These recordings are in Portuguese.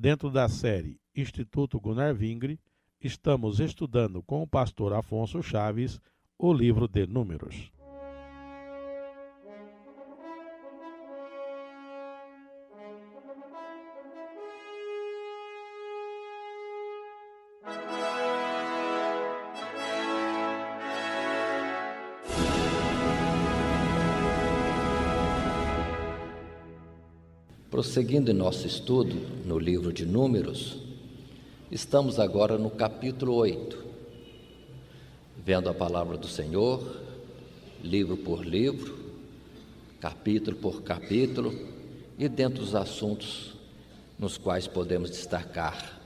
Dentro da série Instituto Gunnar Vingre, estamos estudando com o pastor Afonso Chaves o livro de Números. Prosseguindo em nosso estudo no livro de Números, estamos agora no capítulo 8, vendo a palavra do Senhor, livro por livro, capítulo por capítulo, e dentro dos assuntos nos quais podemos destacar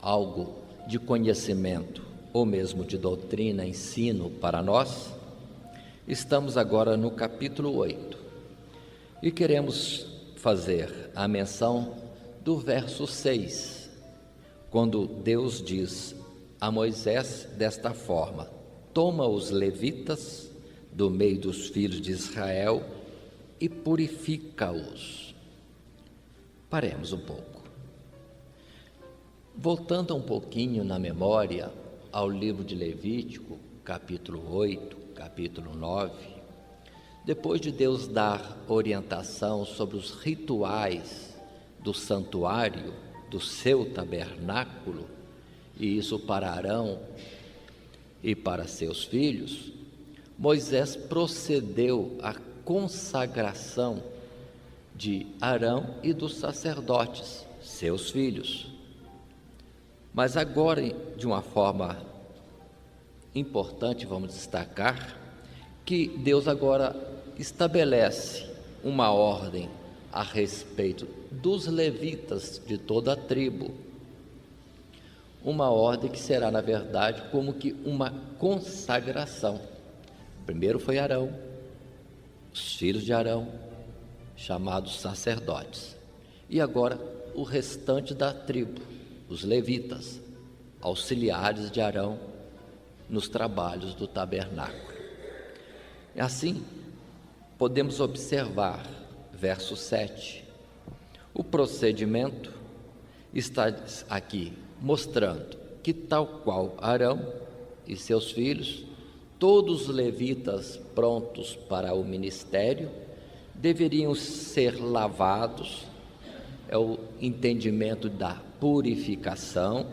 algo de conhecimento ou mesmo de doutrina, ensino para nós, estamos agora no capítulo 8 e queremos fazer a menção do verso 6, quando Deus diz a Moisés desta forma: toma os levitas do meio dos filhos de Israel e purifica-os. Paremos um pouco. Voltando um pouquinho na memória ao livro de Levítico, capítulo 8, capítulo 9, depois de Deus dar orientação sobre os rituais do santuário, do seu tabernáculo, e isso para Arão e para seus filhos, Moisés procedeu à consagração de Arão e dos sacerdotes, seus filhos. Mas agora, de uma forma importante, vamos destacar que Deus agora estabelece uma ordem a respeito dos levitas de toda a tribo, uma ordem que será, na verdade, como que uma consagração. Primeiro foi Arão, os filhos de Arão, chamados sacerdotes, e agora o restante da tribo, os levitas, auxiliares de Arão nos trabalhos do tabernáculo. E assim, podemos observar, verso 7, o procedimento está aqui mostrando que, tal qual Arão e seus filhos, todos os levitas prontos para o ministério deveriam ser lavados, é o entendimento da purificação,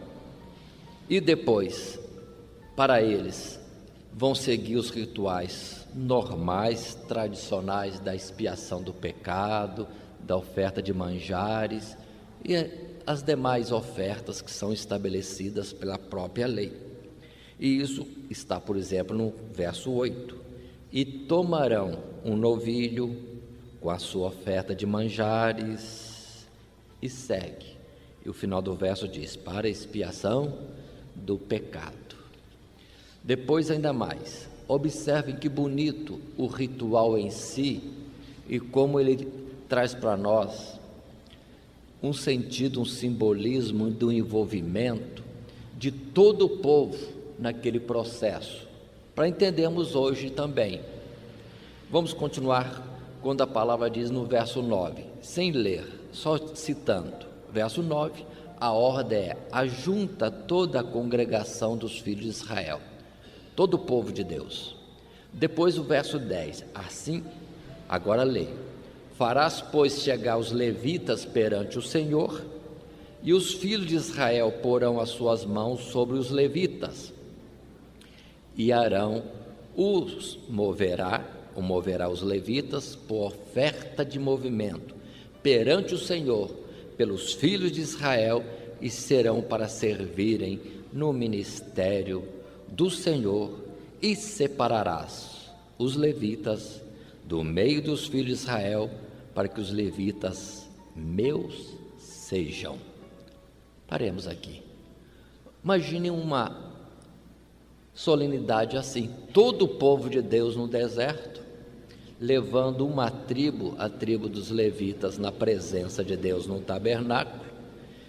e depois, para eles, vão seguir os rituais normais, tradicionais da expiação do pecado, da oferta de manjares e as demais ofertas que são estabelecidas pela própria lei. E isso está, por exemplo, no verso 8: e tomarão um novilho com a sua oferta de manjares, e segue. E o final do verso diz: para expiação do pecado. Depois, ainda mais, observem que bonito o ritual em si e como ele traz para nós um sentido, um simbolismo do envolvimento de todo o povo naquele processo, para entendermos hoje também. Vamos continuar quando a palavra diz no verso 9, sem ler, só citando. Verso 9, a ordem é: ajunta toda a congregação dos filhos de Israel, todo o povo de Deus. Depois o verso 10, assim, agora leio: farás, pois, chegar os levitas perante o Senhor, e os filhos de Israel porão as suas mãos sobre os levitas, e Arão moverá os levitas por oferta de movimento perante o Senhor pelos filhos de Israel, e serão para servirem no ministério do Senhor, e separarás os levitas do meio dos filhos de Israel, para que os levitas meus sejam. Paremos aqui. Imagine uma solenidade assim, todo o povo de Deus no deserto, levando uma tribo, a tribo dos levitas, na presença de Deus no tabernáculo,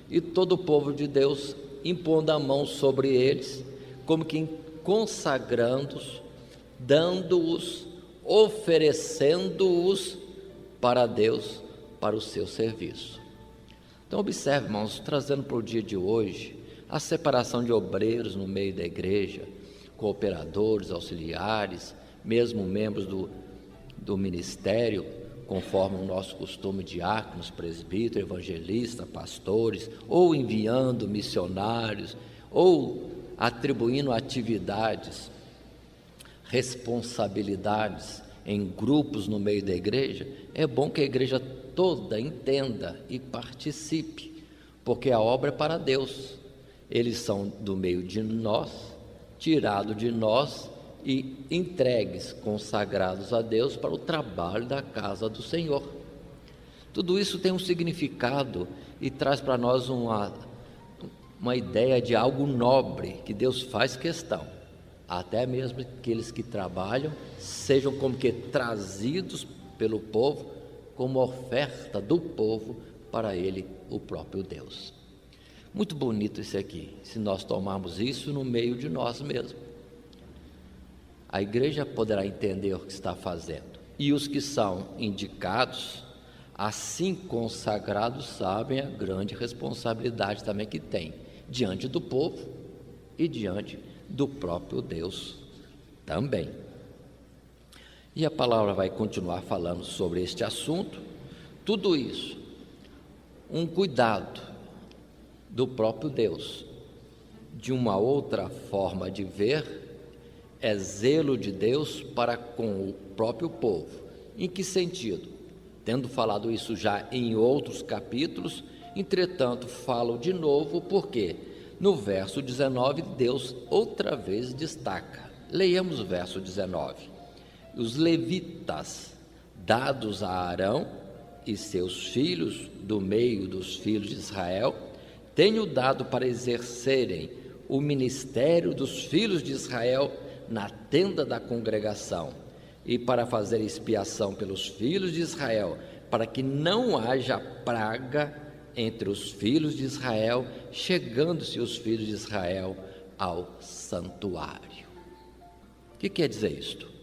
e todo o povo de Deus impondo a mão sobre eles, como que consagrando-os, dando-os, oferecendo-os para Deus, para o seu serviço. Então observe, irmãos, trazendo para o dia de hoje, a separação de obreiros no meio da igreja, cooperadores, auxiliares, mesmo membros do ministério, conforme o nosso costume, diáconos, presbíteros, evangelistas, pastores, ou enviando missionários, ou atribuindo atividades, responsabilidades em grupos no meio da igreja. É bom que a igreja toda entenda e participe, porque a obra é para Deus. Eles são do meio de nós, tirados de nós e entregues, consagrados a Deus para o trabalho da casa do Senhor. Tudo isso tem um significado e traz para nós uma ideia de algo nobre que Deus faz questão, até mesmo aqueles que trabalham sejam como que trazidos pelo povo, como oferta do povo para Ele, o próprio Deus. Muito bonito isso aqui, se nós tomarmos isso no meio de nós mesmos. A igreja poderá entender o que está fazendo, e os que são indicados, assim consagrados, sabem a grande responsabilidade também que tem diante do povo e diante do próprio Deus também. E a palavra vai continuar falando sobre este assunto. Tudo isso, um cuidado do próprio Deus. De uma outra forma de ver, é zelo de Deus para com o próprio povo. Em que sentido? Tendo falado isso já em outros capítulos, entretanto falo de novo porque no verso 19 Deus outra vez destaca. Leiamos o verso 19. Os levitas, dados a Arão e seus filhos do meio dos filhos de Israel, tenho dado para exercerem o ministério dos filhos de Israel na tenda da congregação e para fazer expiação pelos filhos de Israel, para que não haja praga entre os filhos de Israel, chegando-se os filhos de Israel ao santuário. O que quer dizer isto?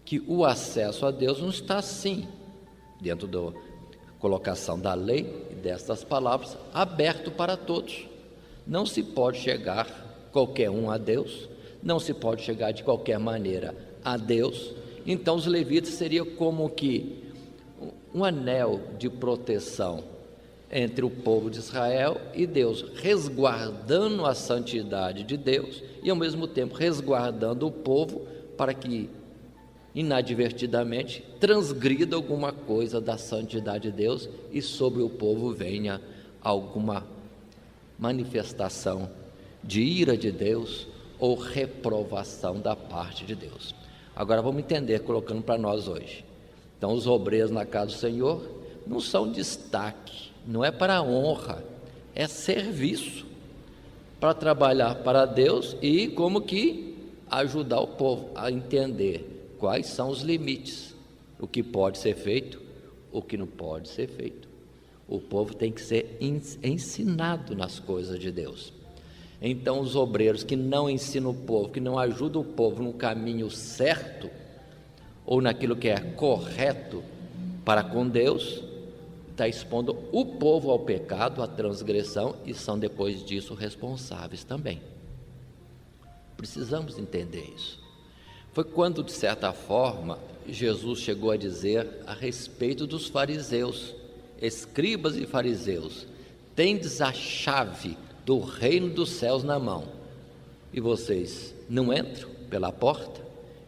Que o acesso a Deus não está assim, dentro da colocação da lei e destas palavras, aberto para todos. Não se pode chegar qualquer um a Deus, não se pode chegar de qualquer maneira a Deus. Então os levitas seriam como que um anel de proteção entre o povo de Israel e Deus, resguardando a santidade de Deus e ao mesmo tempo resguardando o povo para que inadvertidamente transgrida alguma coisa da santidade de Deus e sobre o povo venha alguma manifestação de ira de Deus ou reprovação da parte de Deus. Agora vamos entender, colocando para nós hoje. Então os obreiros na casa do Senhor não são destaque, não é para honra, é serviço, para trabalhar para Deus e como que ajudar o povo a entender quais são os limites, o que pode ser feito, o que não pode ser feito. O povo tem que ser ensinado nas coisas de Deus. Então os obreiros que não ensinam o povo, que não ajudam o povo no caminho certo, ou naquilo que é correto para com Deus, está expondo o povo ao pecado, à transgressão, e são depois disso responsáveis também. Precisamos entender isso. Foi quando, de certa forma, Jesus chegou a dizer a respeito dos fariseus, escribas e fariseus: tendes a chave do reino dos céus na mão, e vocês não entram pela porta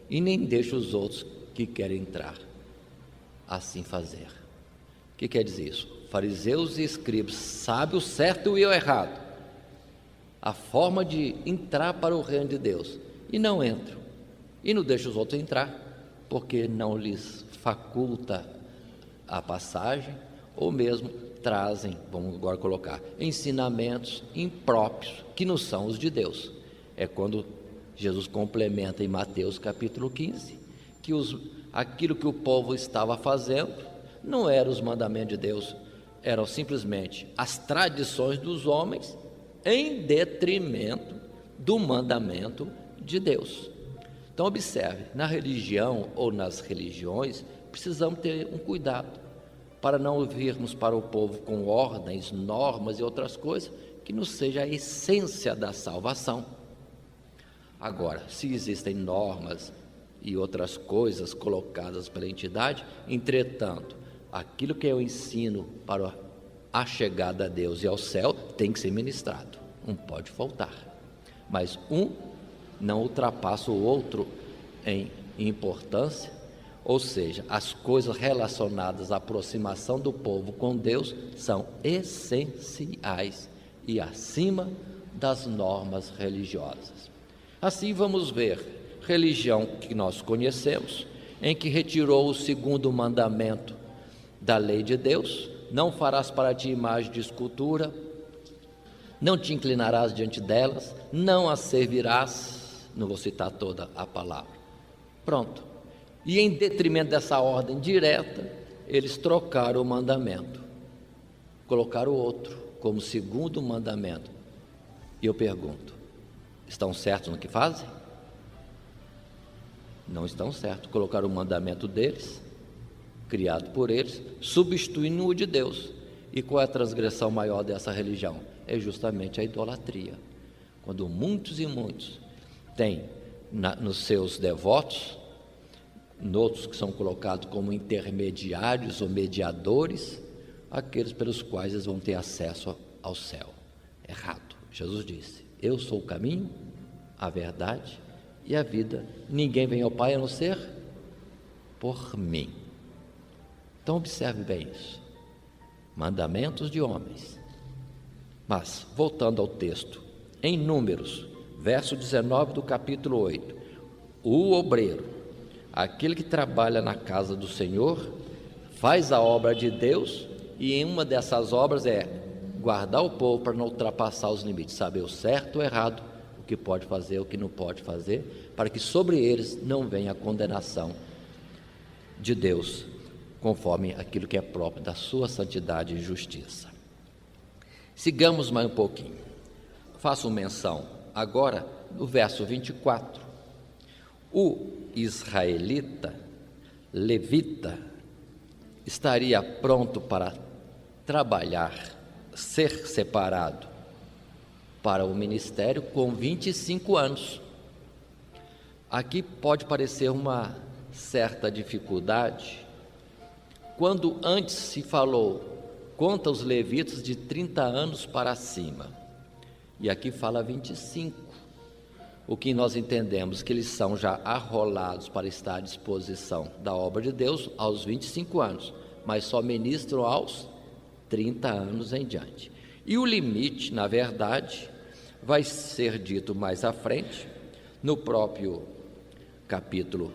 e nem deixam os outros que querem entrar assim fazer. O que quer dizer isso? Fariseus e escribas sabem o certo e o errado, a forma de entrar para o reino de Deus, e não entram, e não deixam os outros entrar, porque não lhes faculta a passagem, ou mesmo trazem, vamos agora colocar, ensinamentos impróprios, que não são os de Deus. É quando Jesus complementa em Mateus capítulo 15, que aquilo que o povo estava fazendo não eram os mandamentos de Deus, eram simplesmente as tradições dos homens em detrimento do mandamento de Deus. Então observe, na religião ou nas religiões, precisamos ter um cuidado, para não virmos para o povo com ordens, normas e outras coisas, que não seja a essência da salvação. Agora, se existem normas e outras coisas colocadas pela entidade, entretanto, aquilo que é o ensino para a chegada a Deus e ao céu tem que ser ministrado, não pode faltar. Mas um não ultrapassa o outro em importância, ou seja, as coisas relacionadas à aproximação do povo com Deus são essenciais e acima das normas religiosas. Assim vamos ver religião que nós conhecemos, em que retirou o segundo mandamento da lei de Deus: não farás para ti imagem de escultura, não te inclinarás diante delas, não as servirás. Não vou citar toda a palavra. Pronto. E em detrimento dessa ordem direta, eles trocaram o mandamento, colocaram outro como segundo mandamento. E eu pergunto, estão certos no que fazem? Não estão certos. Colocaram o mandamento deles, criado por eles, substituindo o de Deus. E qual é a transgressão maior dessa religião? É justamente a idolatria. Quando muitos e muitos têm nos seus devotos, outros que são colocados como intermediários ou mediadores, aqueles pelos quais eles vão ter acesso ao céu. Errado. Jesus disse: eu sou o caminho, a verdade e a vida. Ninguém vem ao Pai a não ser por mim. Então observe bem isso. Mandamentos de homens. Mas, voltando ao texto, em Números, verso 19 do capítulo 8, o obreiro, aquele que trabalha na casa do Senhor, faz a obra de Deus, e em uma dessas obras é guardar o povo para não ultrapassar os limites, saber o certo ou errado, o que pode fazer, o que não pode fazer, para que sobre eles não venha a condenação de Deus, conforme aquilo que é próprio da sua santidade e justiça. Sigamos mais um pouquinho. Faço menção agora no verso 24. O israelita, levita, estaria pronto para trabalhar, ser separado para o ministério com 25 anos. Aqui pode parecer uma certa dificuldade, quando antes se falou conta os levitas de 30 anos para cima, e aqui fala 25. O que nós entendemos que eles são já arrolados para estar à disposição da obra de Deus aos 25 anos, mas só ministram aos 30 anos em diante. E o limite, na verdade, vai ser dito mais à frente, no próprio capítulo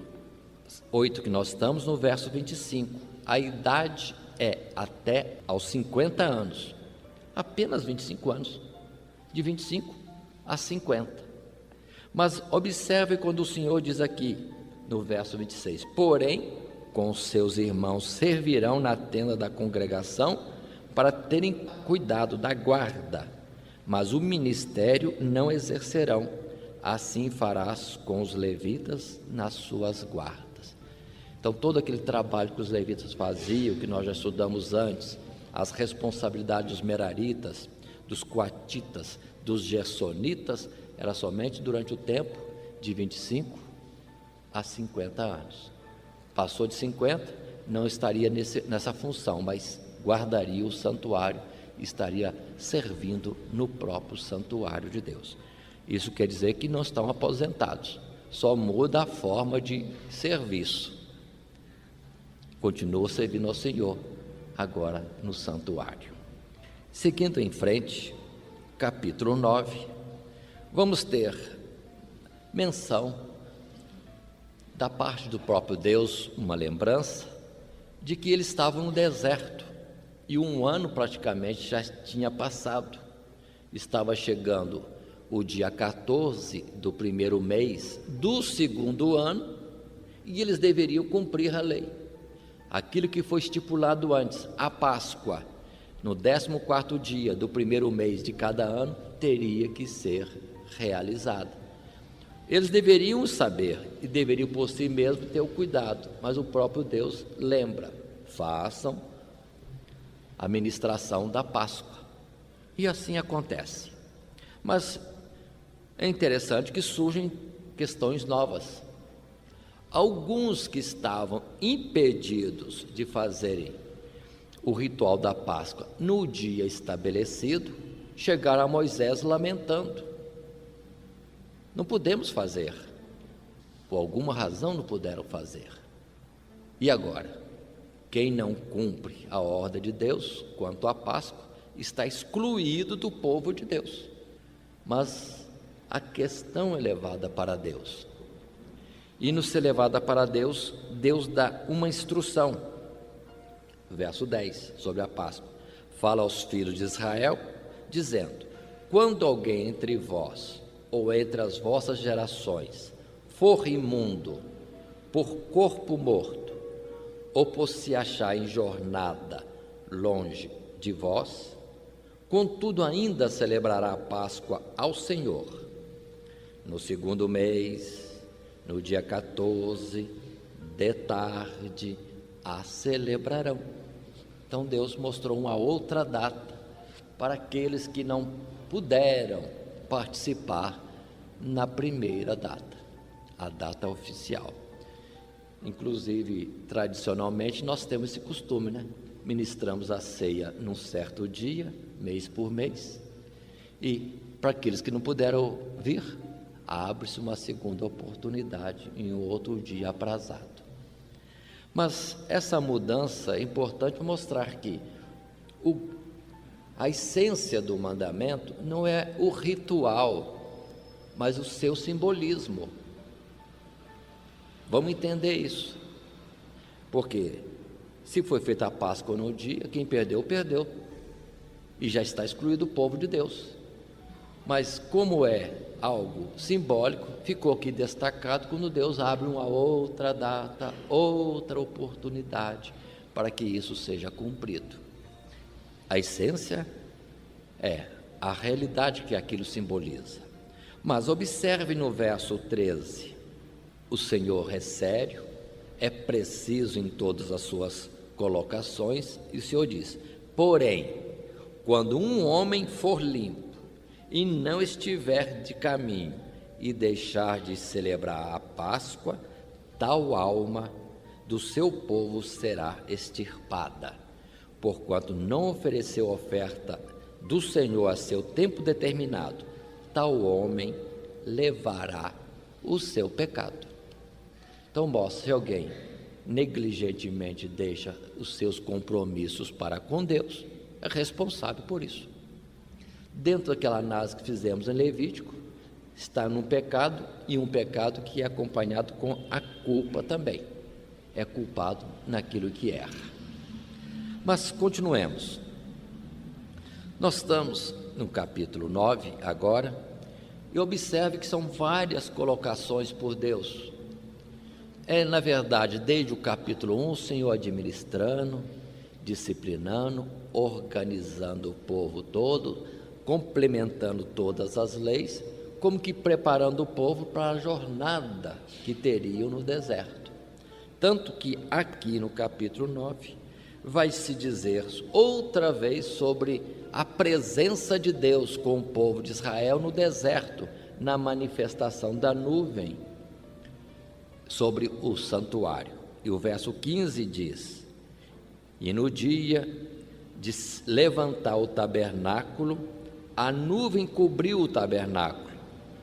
8 que nós estamos, no verso 25. A idade é até aos 50 anos, apenas 25 anos, de 25 a 50. Mas observe quando o Senhor diz aqui, no verso 26, porém, com seus irmãos servirão na tenda da congregação para terem cuidado da guarda, mas o ministério não exercerão. Assim farás com os levitas nas suas guardas. Então, todo aquele trabalho que os levitas faziam, que nós já estudamos antes, as responsabilidades dos meraritas, dos coatitas, dos gersonitas, era somente durante o tempo de 25 a 50 anos. Passou de 50, não estaria nessa função, mas guardaria o santuário, estaria servindo no próprio santuário de Deus. Isso quer dizer que não estão aposentados, só muda a forma de serviço. Continua servindo ao Senhor, agora no santuário. Seguindo em frente, capítulo 9, vamos ter menção da parte do próprio Deus, uma lembrança de que eles estavam no deserto e um ano praticamente já tinha passado. Estava chegando o dia 14 do primeiro mês do segundo ano e eles deveriam cumprir a lei. Aquilo que foi estipulado antes, a Páscoa, no 14º dia do primeiro mês de cada ano, teria que ser realizada. Eles deveriam saber e deveriam por si mesmos ter o cuidado, mas o próprio Deus lembra: façam a ministração da Páscoa. E assim acontece. Mas é interessante que surgem questões novas. Alguns que estavam impedidos de fazerem o ritual da Páscoa no dia estabelecido, chegaram a Moisés lamentando: não podemos fazer, por alguma razão não puderam fazer. E agora? Quem não cumpre a ordem de Deus quanto à Páscoa está excluído do povo de Deus. Mas a questão é levada para Deus. E no ser levada para Deus, Deus dá uma instrução. Verso 10, sobre a Páscoa. Fala aos filhos de Israel, dizendo: quando alguém entre vós, ou entre as vossas gerações, for imundo, por corpo morto, ou por se achar em jornada longe de vós, contudo ainda celebrará a Páscoa ao Senhor. No 2º mês, no dia 14, de tarde, a celebrarão. Então Deus mostrou uma outra data para aqueles que não puderam participar na primeira data, a data oficial. Inclusive, tradicionalmente, nós temos esse costume, né? Ministramos a ceia num certo dia, mês por mês. E para aqueles que não puderam vir, abre-se uma segunda oportunidade em outro dia aprazado. Mas essa mudança é importante para mostrar que a essência do mandamento não é o ritual, mas o seu simbolismo. Vamos entender isso, porque se foi feita a Páscoa no dia, quem perdeu, perdeu, e já está excluído o povo de Deus. Mas como é algo simbólico, ficou aqui destacado quando Deus abre uma outra data, outra oportunidade para que isso seja cumprido. A essência é a realidade que aquilo simboliza. Mas observe no verso 13, o Senhor é sério, é preciso em todas as suas colocações, e o Senhor diz: porém, quando um homem for limpo e não estiver de caminho e deixar de celebrar a Páscoa, tal alma do seu povo será extirpada, porquanto não ofereceu oferta do Senhor a seu tempo determinado, tal homem levará o seu pecado. Então, mostra, se alguém negligentemente deixa os seus compromissos para com Deus, é responsável por isso. Dentro daquela análise que fizemos em Levítico, está num pecado, e um pecado que é acompanhado com a culpa também. É culpado naquilo que erra. Mas continuemos. Nós estamos no capítulo 9 agora, e observe que são várias colocações por Deus. Na verdade, desde o capítulo 1, o Senhor administrando, disciplinando, organizando o povo todo, complementando todas as leis, como que preparando o povo para a jornada que teriam no deserto. Tanto que aqui no capítulo 9 vai se dizer outra vez sobre a presença de Deus com o povo de Israel no deserto, na manifestação da nuvem sobre o santuário. E o verso 15 diz: e no dia de levantar o tabernáculo, a nuvem cobriu o tabernáculo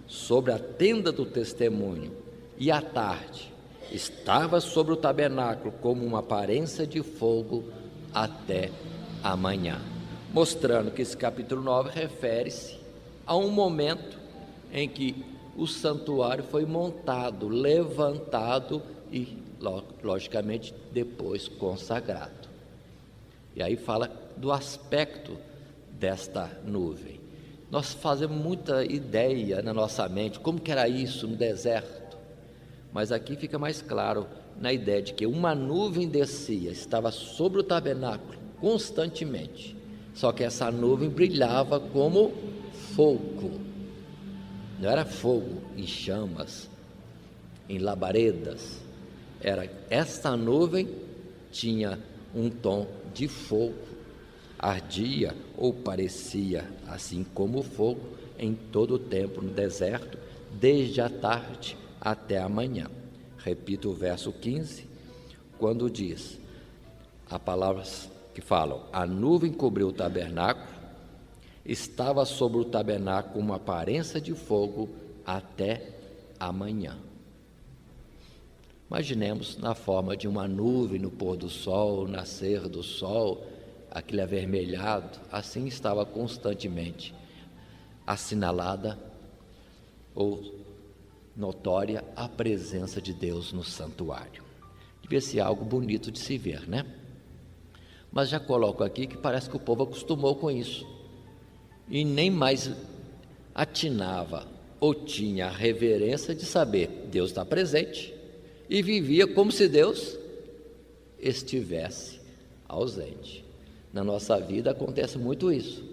sobre a tenda do testemunho, e à tarde estava sobre o tabernáculo como uma aparência de fogo até a manhã, mostrando que esse capítulo 9 refere-se a um momento em que o santuário foi montado, levantado e, logicamente, depois consagrado. E aí fala do aspecto desta nuvem. Nós fazemos muita ideia na nossa mente, como que era isso no deserto, mas aqui fica mais claro na ideia de que uma nuvem descia, estava sobre o tabernáculo constantemente, só que essa nuvem brilhava como fogo, não era fogo em chamas, em labaredas, essa nuvem tinha um tom de fogo, ardia ou parecia, assim como o fogo, em todo o tempo no deserto, desde a tarde até a manhã. Repito o verso 15, quando diz, há palavras que falam, a nuvem cobriu o tabernáculo, estava sobre o tabernáculo uma aparência de fogo até a manhã. Imaginemos na forma de uma nuvem no pôr do sol, nascer do sol, aquele avermelhado, assim estava constantemente assinalada ou notória a presença de Deus no santuário. Devia ser algo bonito de se ver, né? Mas já coloco aqui que parece que o povo acostumou com isso e nem mais atinava ou tinha a reverência de saber Deus está presente e vivia como se Deus estivesse ausente. Na nossa vida acontece muito isso.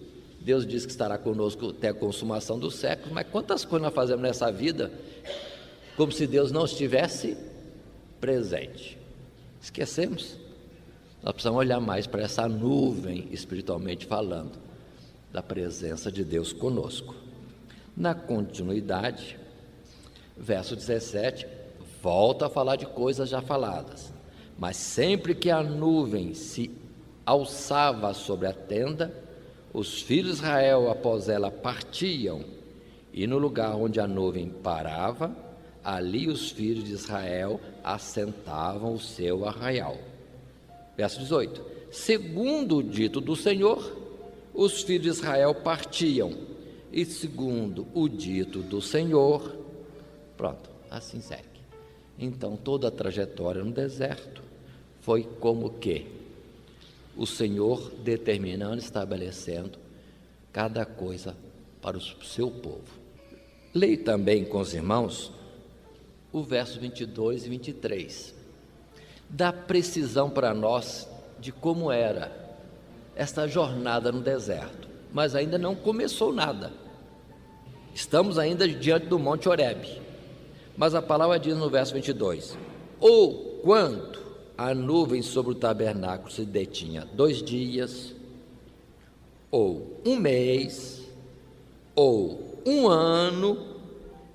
Deus diz que estará conosco até a consumação dos séculos, mas quantas coisas nós fazemos nessa vida como se Deus não estivesse presente? Esquecemos. Nós precisamos olhar mais para essa nuvem, espiritualmente falando, da presença de Deus conosco. Na continuidade, verso 17, volta a falar de coisas já faladas. Mas sempre que a nuvem se alçava sobre a tenda, os filhos de Israel após ela partiam, e no lugar onde a nuvem parava, ali os filhos de Israel assentavam o seu arraial. Verso 18, segundo o dito do Senhor, os filhos de Israel partiam, e segundo o dito do Senhor, pronto, assim segue. Então toda a trajetória no deserto foi como que o Senhor determinando, estabelecendo cada coisa para o seu povo. Leia também com os irmãos o verso 22 e 23. Dá precisão para nós de como era esta jornada no deserto, mas ainda não começou nada. Estamos ainda diante do Monte Horebe, mas a palavra diz no verso 22, ou quando a nuvem sobre o tabernáculo se detinha 2 dias, ou 1 mês, ou 1 ano,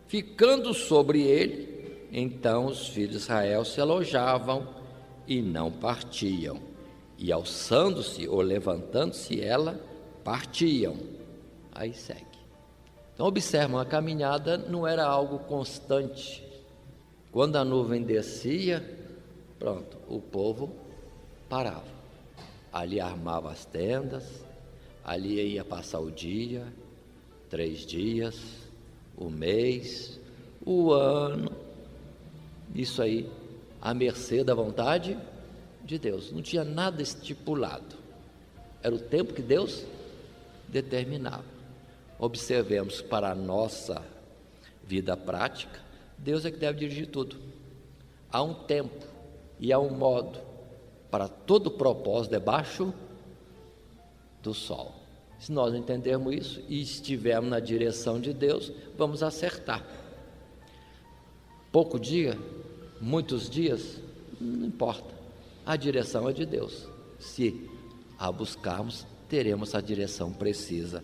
ficando sobre ele, então os filhos de Israel se alojavam e não partiam, e alçando-se ou levantando-se ela, partiam. Aí segue. Então observam, a caminhada não era algo constante. Quando a nuvem descia, pronto, o povo parava. Ali armava as tendas, ali ia passar o dia, 3 dias, o mês, o ano. Isso aí, à mercê da vontade de Deus. Não tinha nada estipulado. Era o tempo que Deus determinava. Observemos para a nossa vida prática, Deus é que deve dirigir tudo. Há um tempo e há um modo para todo propósito debaixo do sol. Se nós entendermos isso e estivermos na direção de Deus, vamos acertar. Pouco dia, muitos dias, não importa. A direção é de Deus. Se a buscarmos, teremos a direção precisa,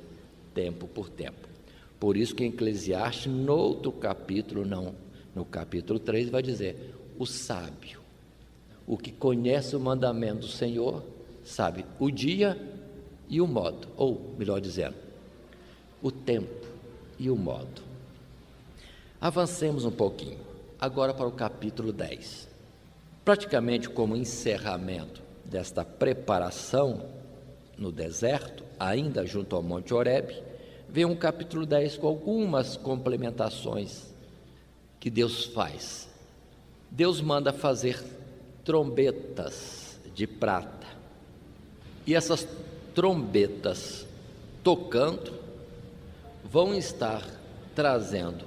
tempo por tempo. Por isso que em Eclesiastes, no outro capítulo, não, no capítulo 3, vai dizer, o sábio, o que conhece o mandamento do Senhor, sabe o dia e o modo, ou melhor dizendo, o tempo e o modo. Avancemos um pouquinho, agora para o capítulo 10. Praticamente como encerramento desta preparação no deserto, ainda junto ao Monte Horebe, vem um capítulo 10 com algumas complementações que Deus faz. Deus manda fazer trombetas de prata, e essas trombetas tocando vão estar trazendo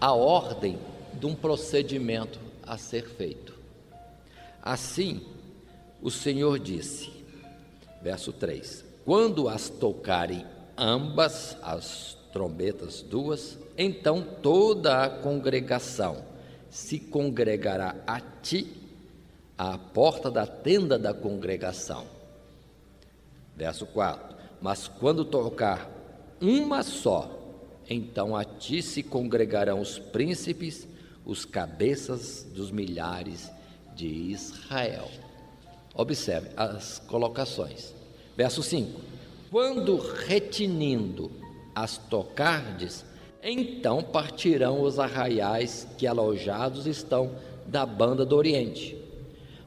a ordem de um procedimento a ser feito. Assim, o Senhor disse, verso 3, quando as tocarem ambas as trombetas duas, então toda a congregação se congregará a ti à porta da tenda da congregação. Verso 4: mas quando tocar uma só, então a ti se congregarão os príncipes, os cabeças dos milhares de Israel. Observe as colocações. Verso 5: quando retinindo as tocardes, então partirão os arraiais que alojados estão da banda do Oriente.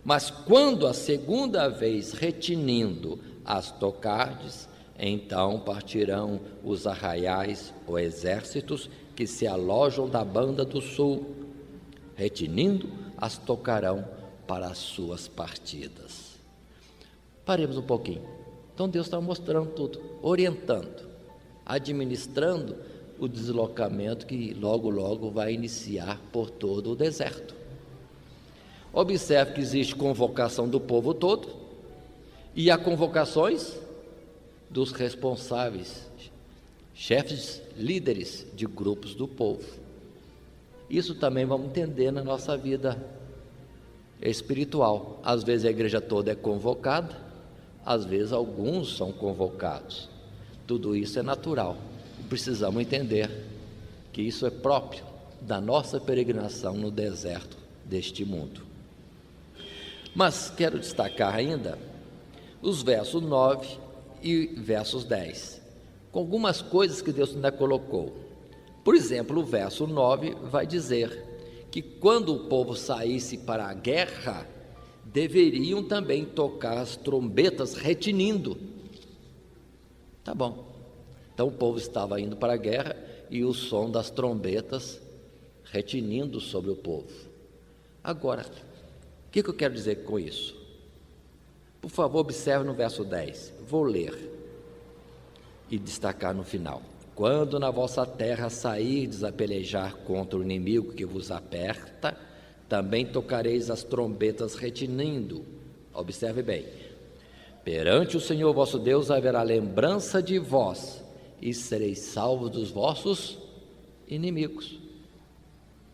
Mas quando a segunda vez retinindo as tocardes, então partirão os arraiais ou exércitos que se alojam da banda do sul. Retinindo, as tocarão para as suas partidas. Paremos um pouquinho. Então Deus está mostrando tudo, orientando, administrando o deslocamento que logo vai iniciar por todo o deserto. Observe que existe convocação do povo todo e há convocações dos responsáveis, chefes, líderes de grupos do povo. Isso também vamos entender na nossa vida espiritual. Às vezes a igreja toda é convocada, às vezes alguns são convocados. Tudo isso é natural. Precisamos entender que isso é próprio da nossa peregrinação no deserto deste mundo. Mas quero destacar ainda os versos 9 e versos 10, com algumas coisas que Deus ainda colocou. Por exemplo, o verso 9 vai dizer que quando o povo saísse para a guerra, deveriam também tocar as trombetas retinindo. Tá bom. Então o povo estava indo para a guerra e o som das trombetas retinindo sobre o povo. Agora, o que eu quero dizer com isso? Por favor, observe no verso 10. Vou ler e destacar no final. Quando na vossa terra sairdes a pelejar contra o inimigo que vos aperta, também tocareis as trombetas retinindo. Observe bem. Perante o Senhor vosso Deus haverá lembrança de vós, e sereis salvos dos vossos inimigos.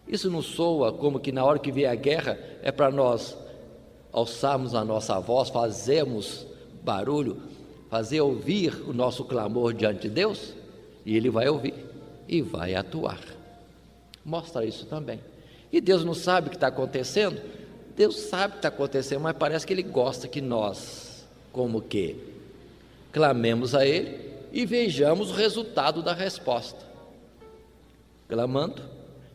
Isso não soa como que na hora que vier a guerra é para nós alçarmos a nossa voz, fazermos barulho, fazer ouvir o nosso clamor diante de Deus? E Ele vai ouvir e vai atuar. Mostra isso também. E Deus não sabe o que está acontecendo? Deus sabe o que está acontecendo, mas parece que Ele gosta que nós, como que, clamemos a Ele e vejamos o resultado da resposta. Clamando,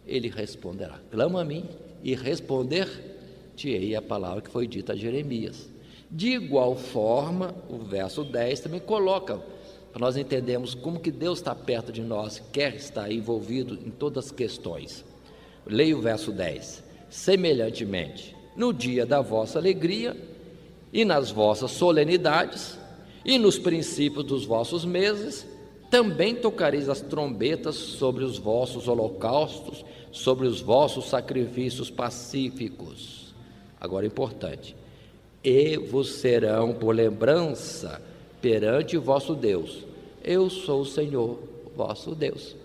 Ele responderá. Clama a mim e responder-te-ei a palavra que foi dita a Jeremias. De igual forma, o verso 10 também coloca, para nós entendermos como que Deus está perto de nós, quer estar envolvido em todas as questões. Leia o verso 10. Semelhantemente, no dia da vossa alegria e nas vossas solenidades, e nos princípios dos vossos meses, também tocareis as trombetas sobre os vossos holocaustos, sobre os vossos sacrifícios pacíficos. Agora importante. E vos serão por lembrança perante o vosso Deus. Eu sou o Senhor, vosso Deus.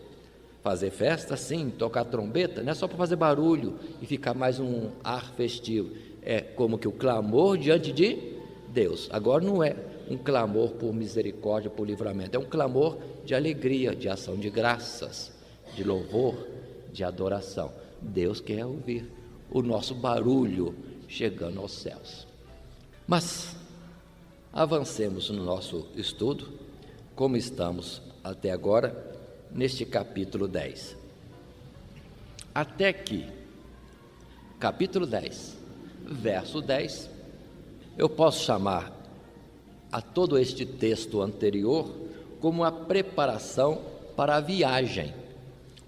Fazer festa, sim, tocar trombeta, não é só para fazer barulho e ficar mais um ar festivo. É como que o clamor diante de Deus. Agora não é um clamor por misericórdia, por livramento, é um clamor de alegria, de ação de graças, de louvor, de adoração. Deus quer ouvir o nosso barulho chegando aos céus. Mas avancemos no nosso estudo, como estamos até agora, neste capítulo 10. Até que, capítulo 10, verso 10, eu posso chamar a todo este texto anterior como a preparação para a viagem.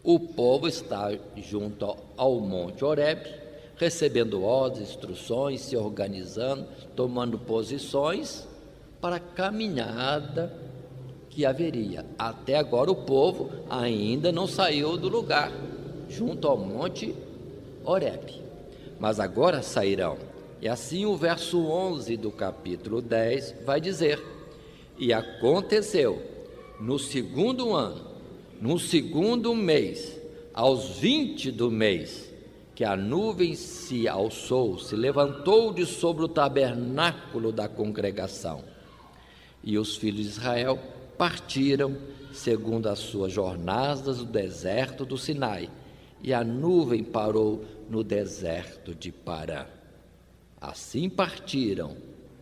O povo está junto ao Monte Horebe, recebendo ordens, instruções, se organizando, tomando posições para a caminhada que haveria. Até agora o povo ainda não saiu do lugar, junto ao Monte Horebe, mas agora sairão. E assim o verso 11 do capítulo 10 vai dizer: e aconteceu no segundo ano, no segundo mês, aos 20 do mês, que a nuvem se alçou, se levantou de sobre o tabernáculo da congregação, E os filhos de Israel partiram segundo as suas jornadas do deserto do Sinai, e a nuvem parou no deserto de Parã. Assim partiram,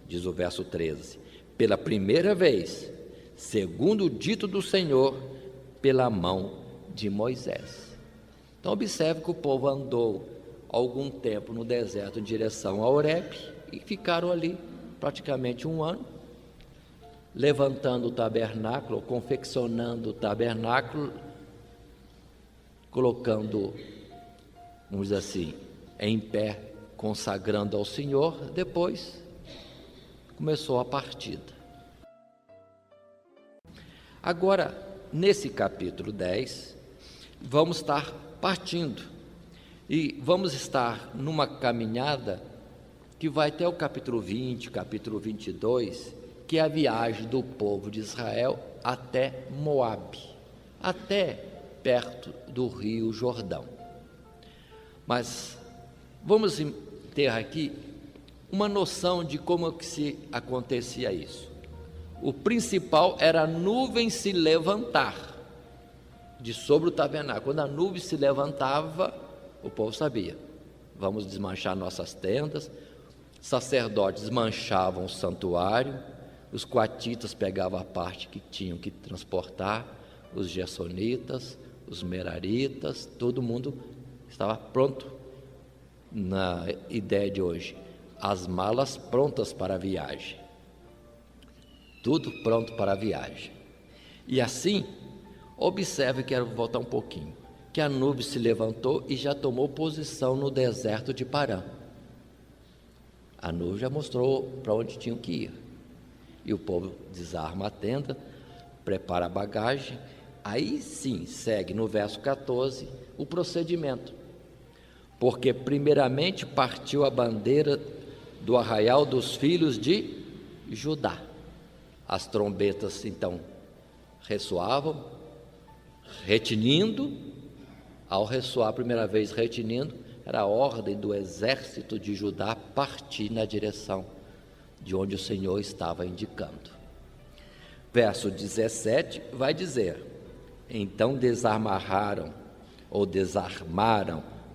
diz o verso 13, pela primeira vez, segundo o dito do Senhor, pela mão de Moisés. Então observe que o povo andou algum tempo no deserto em direção a Horebe e ficaram ali praticamente um ano, levantando o tabernáculo, confeccionando o tabernáculo, colocando, vamos dizer assim, em pé, consagrando ao Senhor. Depois começou a partida. Agora, nesse capítulo 10, vamos estar partindo e vamos estar numa caminhada que vai até o capítulo 20, capítulo 22, que é a viagem do povo de Israel até Moabe, até perto do rio Jordão. Mas vamos ter aqui uma noção de como que se acontecia isso. O principal era a nuvem se levantar de sobre o tabernáculo. Quando a nuvem se levantava, o povo sabia: vamos desmanchar nossas tendas. Sacerdotes desmanchavam o santuário, os coatitas pegavam a parte que tinham que transportar, os gersonitas, os meraritas, todo mundo estava pronto. Na ideia de hoje, as malas prontas para a viagem, tudo pronto para a viagem. E assim, observe, quero voltar um pouquinho, que a nuvem se levantou e já tomou posição no deserto de Parã. A nuvem já mostrou para onde tinham que ir. E o povo desarma a tenda, prepara a bagagem. Aí sim, segue no verso 14 o procedimento. Porque primeiramente partiu a bandeira do arraial dos filhos de Judá. As trombetas então ressoavam, retinindo. Ao ressoar a primeira vez retinindo, era a ordem do exército de Judá partir na direção de onde o Senhor estava indicando. Verso 17 vai dizer: então desarmaram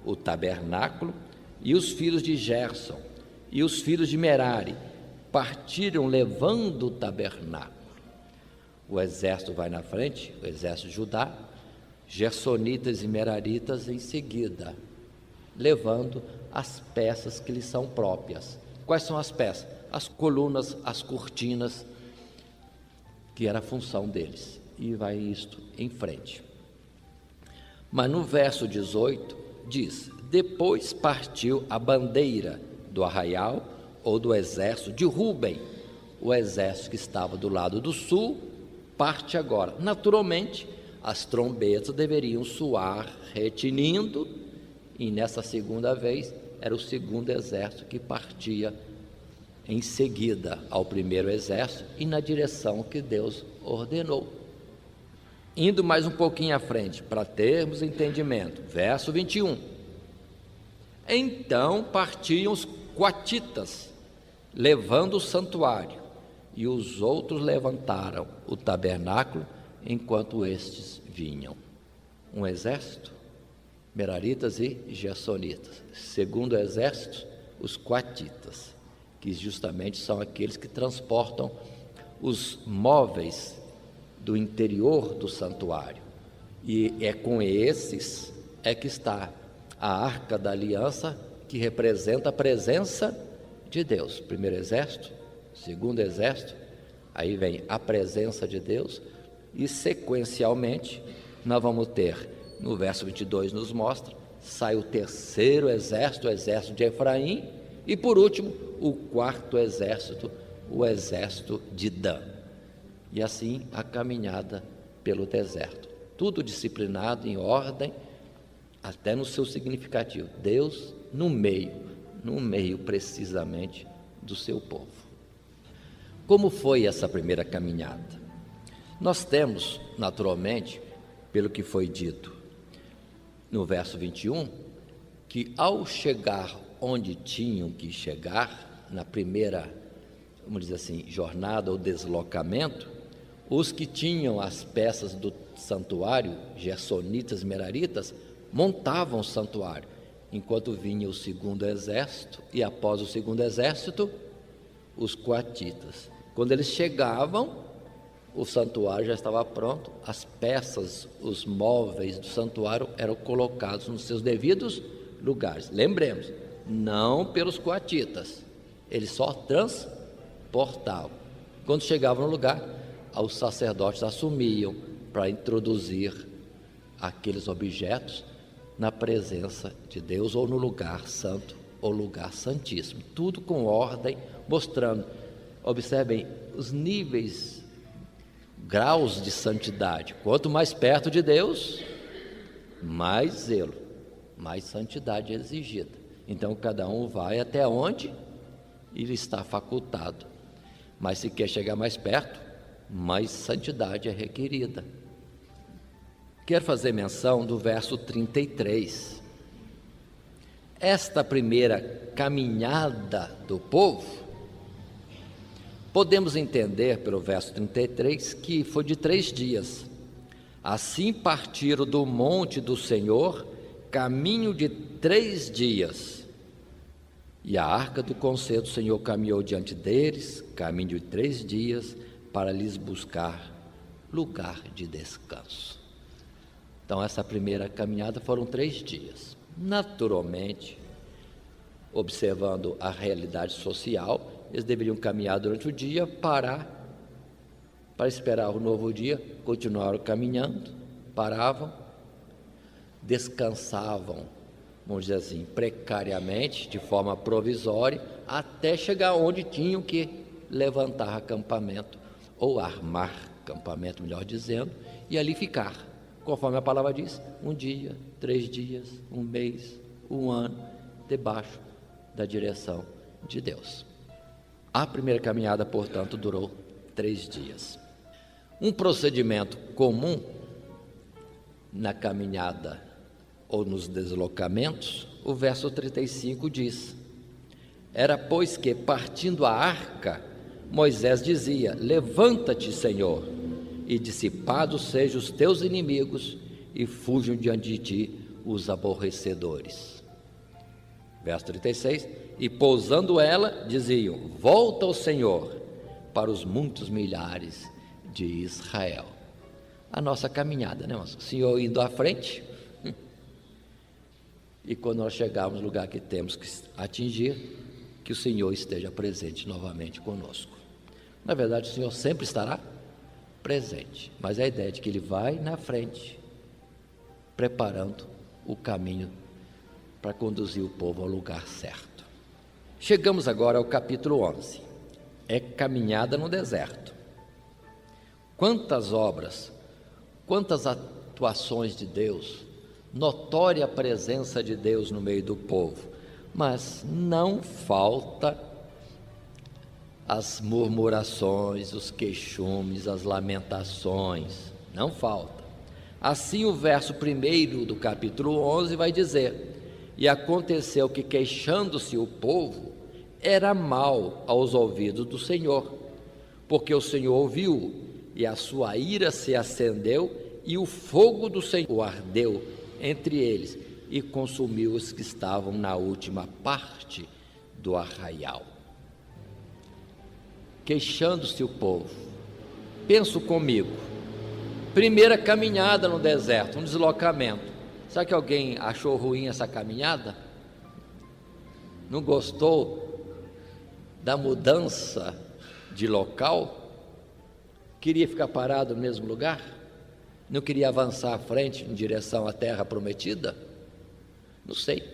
o tabernáculo, e os filhos de Gerson e os filhos de Merari partiram levando o tabernáculo. O exército vai na frente, o exército de Judá, gersonitas e meraritas em seguida, levando as peças que lhes são próprias. Quais são as peças? As colunas, as cortinas, que era a função deles. E vai isto em frente. Mas no verso 18 diz: depois partiu a bandeira do arraial ou do exército de Ruben. O exército que estava do lado do sul parte agora. Naturalmente, as trombetas deveriam soar retinindo, e nessa segunda vez era o segundo exército que partia em seguida ao primeiro exército e na direção que Deus ordenou. Indo mais um pouquinho à frente, para termos entendimento, verso 21. Então partiam os coatitas, levando o santuário, e os outros levantaram o tabernáculo, enquanto estes vinham. Um exército, meraritas e gersonitas. Segundo exército, os coatitas, que justamente são aqueles que transportam os móveis do interior do santuário. E é com esses que está a Arca da Aliança, que representa a presença de Deus. Primeiro exército, segundo exército, aí vem a presença de Deus, e sequencialmente nós vamos ter, no verso 22 nos mostra, sai o terceiro exército, o exército de Efraim, e por último, o quarto exército, o exército de Dan. E assim a caminhada pelo deserto, tudo disciplinado, em ordem, até no seu significativo. Deus no meio precisamente do seu povo. Como foi essa primeira caminhada? Nós temos, naturalmente, pelo que foi dito no verso 21, que ao chegar onde tinham que chegar, na primeira, vamos dizer assim, jornada ou deslocamento, os que tinham as peças do santuário, gersonitas, meraritas, montavam o santuário, enquanto vinha o segundo exército, e após o segundo exército, os coatitas. Quando eles chegavam, o santuário já estava pronto, as peças, os móveis do santuário eram colocados nos seus devidos lugares. Lembremos, não pelos coatitas, eles só transportavam. Quando chegavam no lugar, os sacerdotes assumiam para introduzir aqueles objetos na presença de Deus, ou no lugar santo, ou lugar santíssimo, tudo com ordem, mostrando, observem, os níveis, graus de santidade. Quanto mais perto de Deus, mais zelo, mais santidade é exigida. Então cada um vai até onde ele está facultado, mas se quer chegar mais perto, mais santidade é requerida. Quero fazer menção do verso 33. Esta primeira caminhada do povo, podemos entender pelo verso 33 que foi de 3 dias. Assim partiram do monte do Senhor, caminho de 3 dias. E a arca do conselho do Senhor caminhou diante deles, caminho de 3 dias, para lhes buscar lugar de descanso. Então essa primeira caminhada foram 3 dias. Naturalmente, observando a realidade social, eles deveriam caminhar durante o dia, parar para esperar o novo dia, continuaram caminhando, paravam, descansavam, vamos dizer assim, precariamente, de forma provisória, até chegar onde tinham que levantar acampamento, ou armar acampamento, melhor dizendo, e ali ficar, conforme a palavra diz, 1 dia, 3 dias, 1 mês, 1 ano, debaixo da direção de Deus. A primeira caminhada, portanto, durou 3 dias. Um procedimento comum na caminhada ou nos deslocamentos, o verso 35 diz: era, pois, que partindo a arca, Moisés dizia: levanta-te, Senhor, e dissipados sejam os teus inimigos, e fujam diante de ti os aborrecedores. Verso 36, e pousando ela, diziam: volta ao Senhor, para os muitos milhares de Israel. A nossa caminhada, né, irmãos? O Senhor indo à frente, e quando nós chegarmos no lugar que temos que atingir, que o Senhor esteja presente novamente conosco. Na verdade, o Senhor sempre estará presente, mas a ideia é de que Ele vai na frente, preparando o caminho para conduzir o povo ao lugar certo. Chegamos agora ao capítulo 11, é caminhada no deserto. Quantas obras, quantas atuações de Deus, notória presença de Deus no meio do povo, mas não falta as murmurações, os queixumes, as lamentações, não falta. Assim o verso 1 do capítulo 11 vai dizer: e aconteceu que, queixando-se o povo, era mal aos ouvidos do Senhor, porque o Senhor ouviu, e a sua ira se acendeu, e o fogo do Senhor ardeu entre eles, e consumiu os que estavam na última parte do arraial. Queixando-se o povo. Penso comigo, primeira caminhada no deserto, um deslocamento. Será que alguém achou ruim essa caminhada? Não gostou da mudança de local? Queria ficar parado no mesmo lugar? Não queria avançar à frente em direção à terra prometida? Não sei,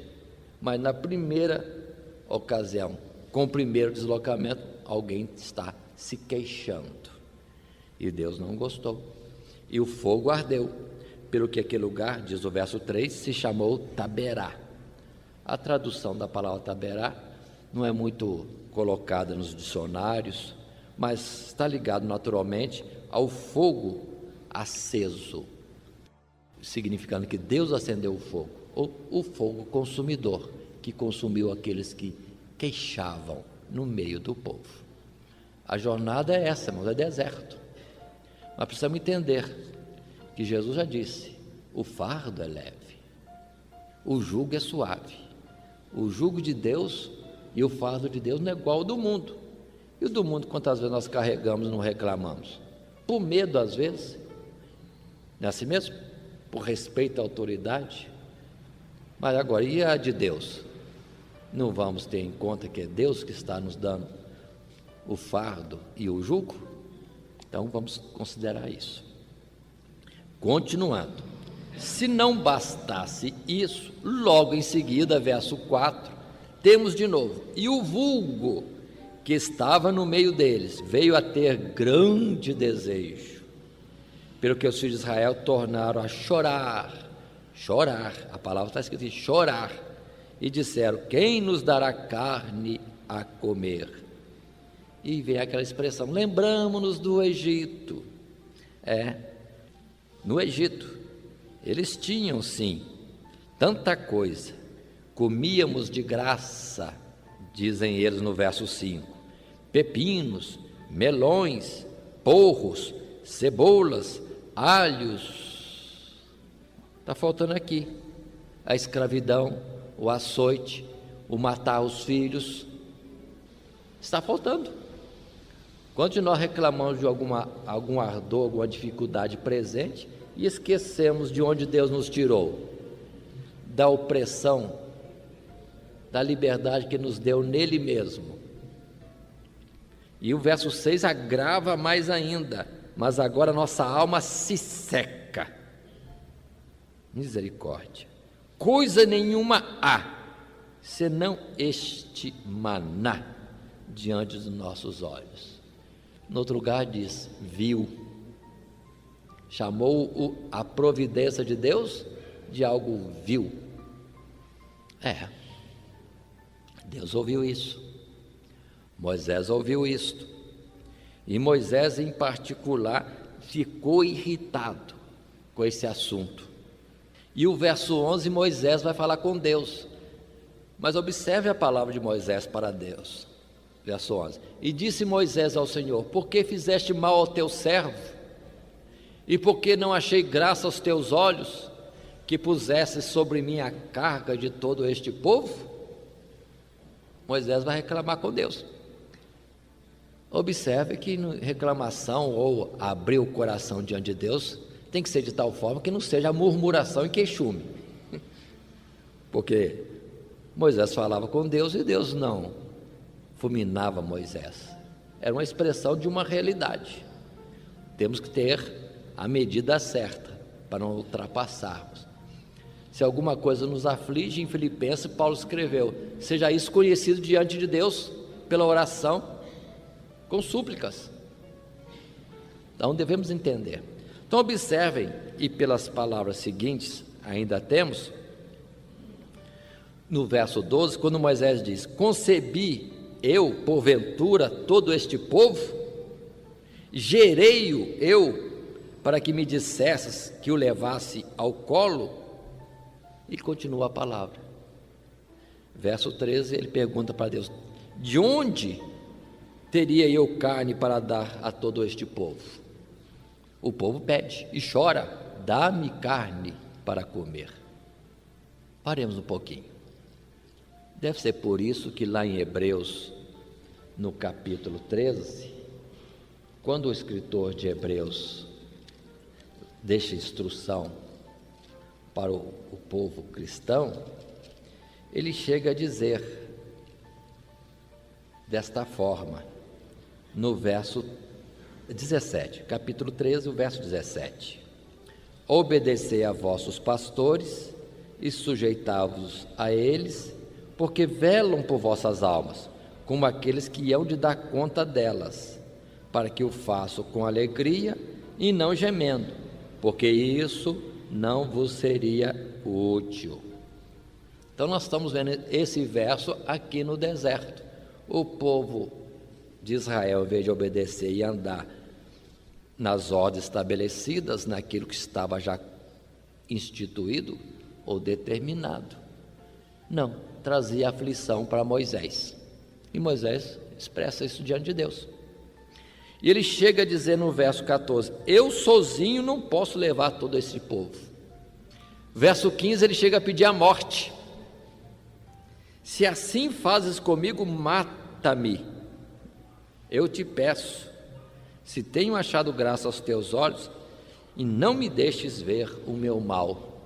mas na primeira ocasião, com o primeiro deslocamento, alguém está se queixando, e Deus não gostou, e o fogo ardeu, pelo que aquele lugar, diz o verso 3, se chamou Taberá. A tradução da palavra Taberá não é muito colocada nos dicionários, mas está ligado naturalmente ao fogo aceso, significando que Deus acendeu o fogo, ou o fogo consumidor, que consumiu aqueles que queixavam no meio do povo. A jornada é essa, irmãos, é deserto. Mas precisamos entender que Jesus já disse: o fardo é leve, o jugo é suave. O jugo de Deus e o fardo de Deus não é igual ao do mundo. E o do mundo, quantas vezes nós carregamos e não reclamamos? Por medo, às vezes, não é assim mesmo? Por respeito à autoridade. Mas agora, e a de Deus? Não vamos ter em conta que é Deus que está nos dando o fardo e o jugo? Então vamos considerar isso. Continuando, se não bastasse isso, logo em seguida, verso 4, temos de novo: e o vulgo que estava no meio deles veio a ter grande desejo, pelo que os filhos de Israel tornaram a chorar, a palavra está escrita em chorar, e disseram: quem nos dará carne a comer? E vem aquela expressão: lembramos-nos do Egito. No Egito eles tinham sim tanta coisa, comíamos de graça, dizem eles no verso 5, pepinos, melões, porros, cebolas, alhos. Está faltando aqui a escravidão, o açoite, o matar os filhos. Está faltando. Quando nós reclamamos de algum ardor, alguma dificuldade presente e esquecemos de onde Deus nos tirou, da opressão, da liberdade que nos deu nele mesmo. E o verso 6 agrava mais ainda: mas agora nossa alma se seca. Misericórdia. Coisa nenhuma há, senão este maná diante dos nossos olhos. No outro lugar diz: viu. Chamou a providência de Deus de algo vil. Deus ouviu isso, Moisés ouviu isto, e Moisés em particular ficou irritado com esse assunto. E o verso 11, Moisés vai falar com Deus, mas observe a palavra de Moisés para Deus. Verso 11: e disse Moisés ao Senhor: por que fizeste mal ao teu servo? E por que não achei graça aos teus olhos, que pusesses sobre mim a carga de todo este povo? Moisés vai reclamar com Deus. Observe que reclamação ou abrir o coração diante de Deus tem que ser de tal forma que não seja murmuração e queixume. Porque Moisés falava com Deus e Deus não fulminava Moisés. Era uma expressão de uma realidade. Temos que ter a medida certa para não ultrapassarmos. Se alguma coisa nos aflige, em Filipenses Paulo escreveu: seja isso conhecido diante de Deus pela oração, com súplicas. Então devemos entender. Então observem, e pelas palavras seguintes ainda temos, no verso 12, quando Moisés diz: concebi eu, porventura, todo este povo? Gerei-o eu para que me dissesses que o levasse ao colo? E continua a palavra. Verso 13, ele pergunta para Deus: de onde teria eu carne para dar a todo este povo? O povo pede e chora: dá-me carne para comer. Paremos um pouquinho. Deve ser por isso que lá em Hebreus, no capítulo 13, quando o escritor de Hebreus deixa instrução para o povo cristão, ele chega a dizer desta forma, no verso 17, capítulo 13, o verso 17: obedecei a vossos pastores e sujeitai-vos a eles, porque velam por vossas almas, como aqueles que hão de dar conta delas, para que o façam com alegria e não gemendo, porque isso não vos seria útil. Então nós estamos vendo esse verso aqui no deserto. O povo de Israel, em vez de obedecer e andar nas ordens estabelecidas, naquilo que estava já instituído ou determinado, não, trazia aflição para Moisés. E Moisés expressa isso diante de Deus. E ele chega a dizer no verso 14: eu sozinho não posso levar todo esse povo. Verso 15, ele chega a pedir a morte. Se assim fazes comigo, mata-me. Eu te peço, se tenho achado graça aos teus olhos, e não me deixes ver o meu mal.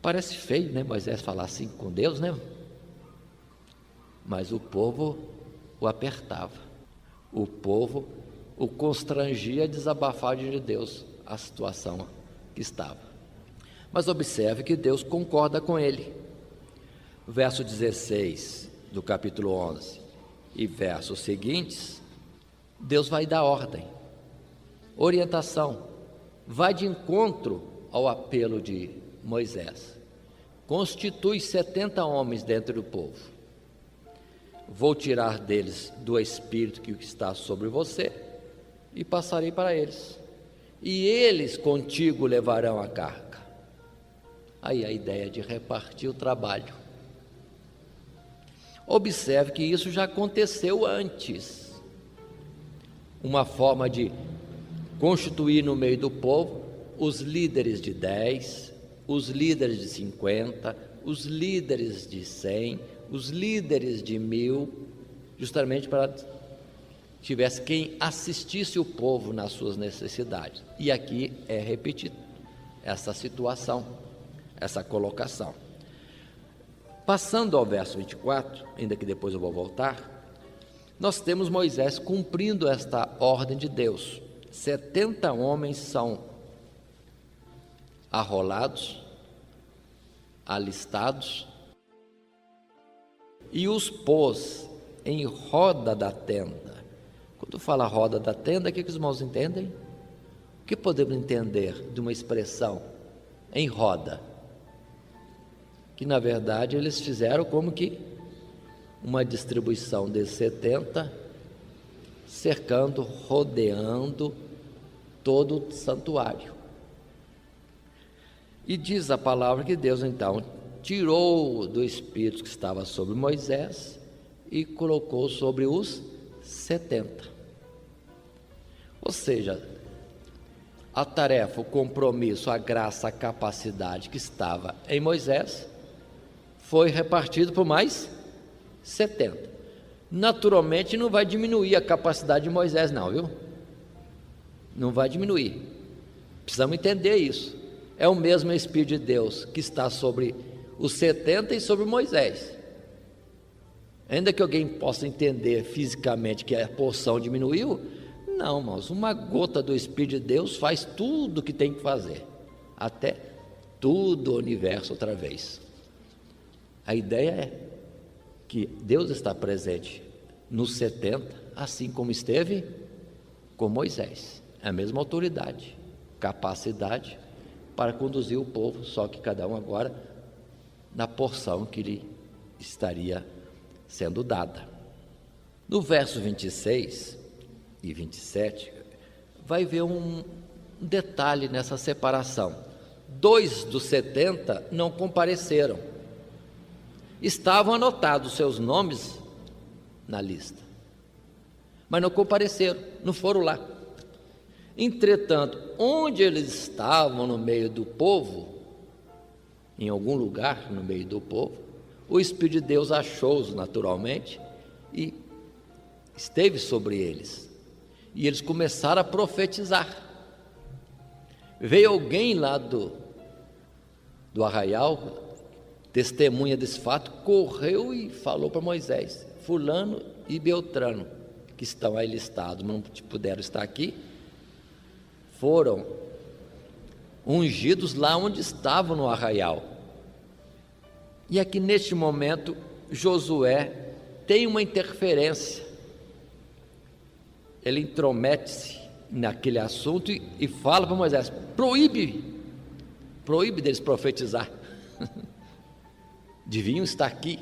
Parece feio, né, Moisés falar assim com Deus, né? Mas o povo o apertava, o povo o constrangia a desabafar diante de Deus a situação que estava. Mas observe que Deus concorda com ele. Verso 16 do capítulo 11 e versos seguintes, Deus vai dar ordem, orientação, vai de encontro ao apelo de Moisés. Constitui 70 homens dentro do povo. Vou tirar deles do espírito que está sobre você e passarei para eles. E eles contigo levarão a carga. Aí a ideia de repartir o trabalho. Observe que isso já aconteceu antes. Uma forma de constituir no meio do povo os líderes de 10, os líderes de 50, os líderes de 100, os líderes de 1000, justamente para que tivesse quem assistisse o povo nas suas necessidades. E aqui é repetido essa situação, essa colocação. Passando ao verso 24, ainda que depois eu vou voltar, nós temos Moisés cumprindo esta ordem de Deus. 70 homens são arrolados, alistados, e os pôs em roda da tenda. Quando fala roda da tenda, o que os irmãos entendem? O que podemos entender de uma expressão em roda? Que na verdade eles fizeram como que uma distribuição de 70, cercando, rodeando todo o santuário. E diz a palavra que Deus então tirou do espírito que estava sobre Moisés e colocou sobre os 70. Ou seja, a tarefa, o compromisso, a graça, a capacidade que estava em Moisés foi repartido por mais 70. Naturalmente não vai diminuir a capacidade de Moisés não, viu? Não vai diminuir. Precisamos entender isso. É o mesmo Espírito de Deus que está sobre os 70 e sobre Moisés. Ainda que alguém possa entender fisicamente que a porção diminuiu, não, irmãos, uma gota do Espírito de Deus faz tudo o que tem que fazer, até tudo o universo outra vez. A ideia é que Deus está presente nos 70, assim como esteve com Moisés. É a mesma autoridade, capacidade para conduzir o povo, só que cada um agora na porção que lhe estaria sendo dada. No verso 26 e 27, vai ver um detalhe nessa separação. 2 dos 70 não compareceram. Estavam anotados seus nomes na lista, mas não compareceram, não foram lá. Entretanto, onde eles estavam no meio do povo, em algum lugar no meio do povo, o Espírito de Deus achou-os naturalmente e esteve sobre eles. E eles começaram a profetizar. Veio alguém lá do arraial, testemunha desse fato, correu e falou para Moisés: fulano e Beltrano, que estão aí listados, não puderam estar aqui, foram ungidos lá onde estavam no arraial. E aqui neste momento Josué tem uma interferência, ele intromete-se naquele assunto e fala para Moisés: proíbe deles profetizar. Deviam estar aqui.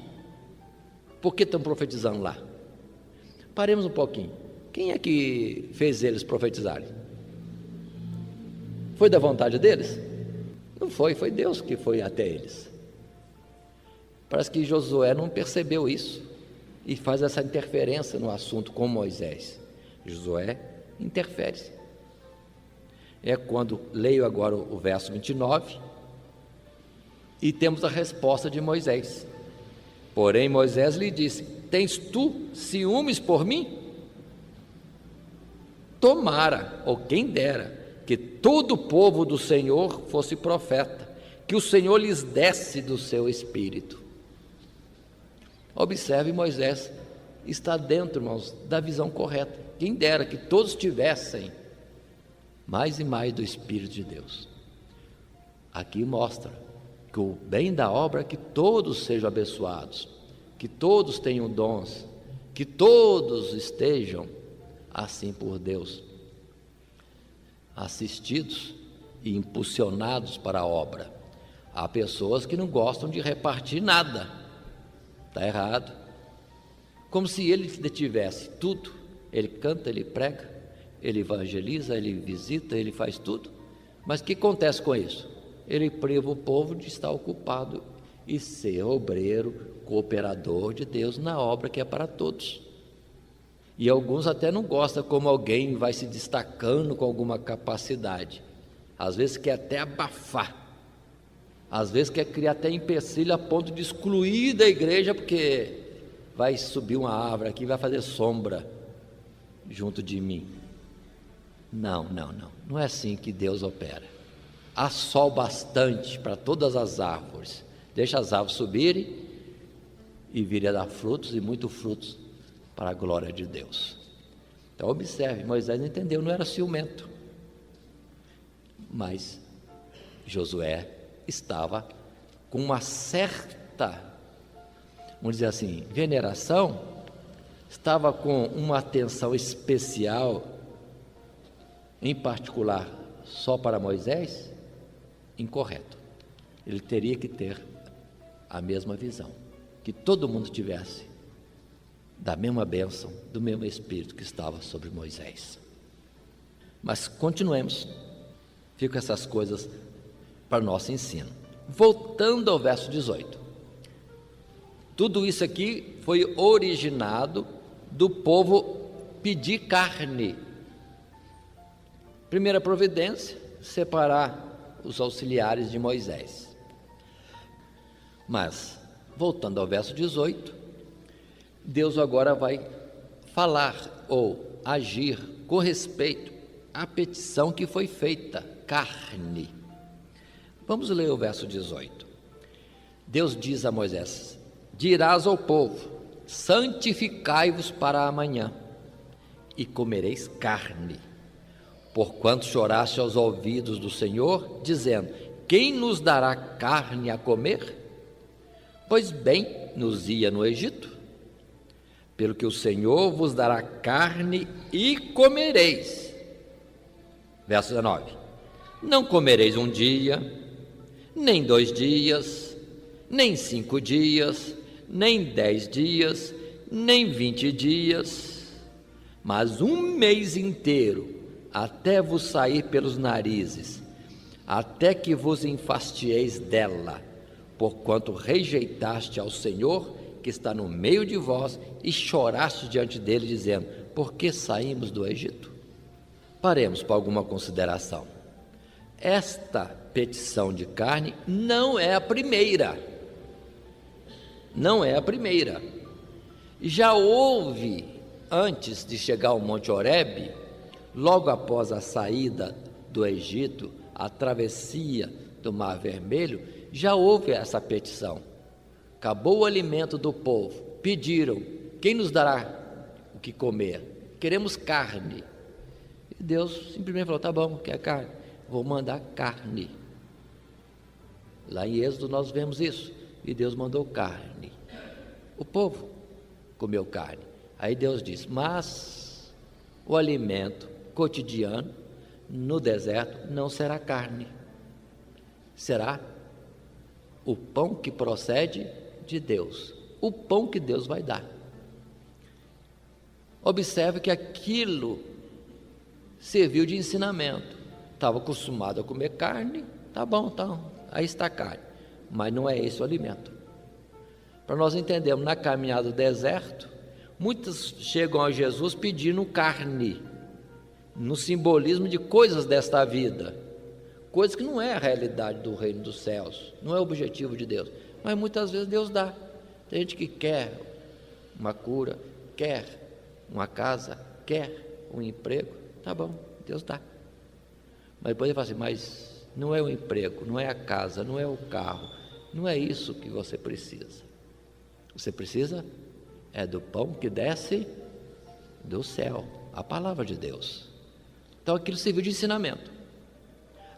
Por que estão profetizando lá? Paremos um pouquinho. Quem é que fez eles profetizarem? Foi da vontade deles? Não foi, foi Deus que foi até eles. Parece que Josué não percebeu isso e faz essa interferência no assunto com Moisés. Josué interfere. É quando leio agora o verso 29 e temos a resposta de Moisés. Porém Moisés lhe disse: tens tu ciúmes por mim? Tomara, ou quem dera, que todo o povo do Senhor fosse profeta, que o Senhor lhes desse do seu espírito. Observe, Moisés está dentro, irmãos, da visão correta. Quem dera que todos tivessem mais e mais do Espírito de Deus. Aqui mostra que o bem da obra é que todos sejam abençoados, que todos tenham dons, que todos estejam assim por Deus, assistidos e impulsionados para a obra. Há pessoas que não gostam de repartir nada, está errado, como se ele tivesse tudo. Ele canta, ele prega, ele evangeliza, ele visita, ele faz tudo, mas o que acontece com isso? Ele priva o povo de estar ocupado e ser obreiro, cooperador de Deus na obra que é para todos. E alguns até não gostam como alguém vai se destacando com alguma capacidade, às vezes quer até abafar, às vezes quer criar até empecilho a ponto de excluir da igreja, porque vai subir uma árvore aqui e vai fazer sombra junto de mim. Não é assim que Deus opera. Há sol bastante para todas as árvores, deixa as árvores subirem e virem a dar frutos, e muitos frutos, para a glória de Deus. Então observe, Moisés não entendeu, não era ciumento, mas Josué estava com uma certa, vamos dizer assim, veneração, estava com uma atenção especial, em particular só para Moisés. Incorreto. Ele teria que ter a mesma visão, que todo mundo tivesse da mesma bênção, do mesmo Espírito que estava sobre Moisés. Mas continuemos, ficam essas coisas para o nosso ensino. Voltando ao verso 18, tudo isso aqui foi originado do povo pedir carne. Primeira providência, separar os auxiliares de Moisés. Mas, voltando ao verso 18, Deus agora vai falar ou agir com respeito à petição que foi feita, carne. Vamos ler o verso 18. Deus diz a Moisés: dirás ao povo: santificai-vos para amanhã, e comereis carne, porquanto choraste aos ouvidos do Senhor, dizendo: quem nos dará carne a comer? Pois bem nos ia no Egito, pelo que o Senhor vos dará carne e comereis. Verso 19: não comereis um dia, nem 2 dias, nem 5 dias, nem 10 dias, nem 20 dias, mas 1 mês inteiro, até vos sair pelos narizes, até que vos enfastieis dela, porquanto rejeitaste ao Senhor que está no meio de vós, e choraste diante dele, dizendo: por que saímos do Egito? Paremos para alguma consideração. Esta petição de carne não é a primeira. Não é a primeira. Já houve, antes de chegar ao Monte Horebe, logo após a saída do Egito, a travessia do Mar Vermelho, já houve essa petição. Acabou o alimento do povo, pediram: quem nos dará o que comer? Queremos carne. E Deus simplesmente falou: tá bom, quer carne? Vou mandar carne. Lá em Êxodo nós vemos isso, e Deus mandou carne. O povo comeu carne. Aí Deus diz: mas o alimento cotidiano no deserto não será carne, será o pão que procede de Deus, o pão que Deus vai dar. Observe que aquilo serviu de ensinamento. Estava acostumado a comer carne, tá bom, então, aí está a carne, mas não é esse o alimento. Para nós entendermos, na caminhada do deserto, Muitos chegam a Jesus pedindo carne, no simbolismo de coisas desta vida, coisas que não é a realidade do reino dos céus, não é o objetivo de Deus, mas muitas vezes Deus dá. Tem gente que quer uma cura, quer uma casa, quer um emprego, tá bom, Deus dá. Mas depois ele fala assim, mas não é o emprego, não é a casa, não é o carro, não é isso que você precisa. Você precisa é do pão que desce do céu, a palavra de Deus. Então aquilo serviu de ensinamento.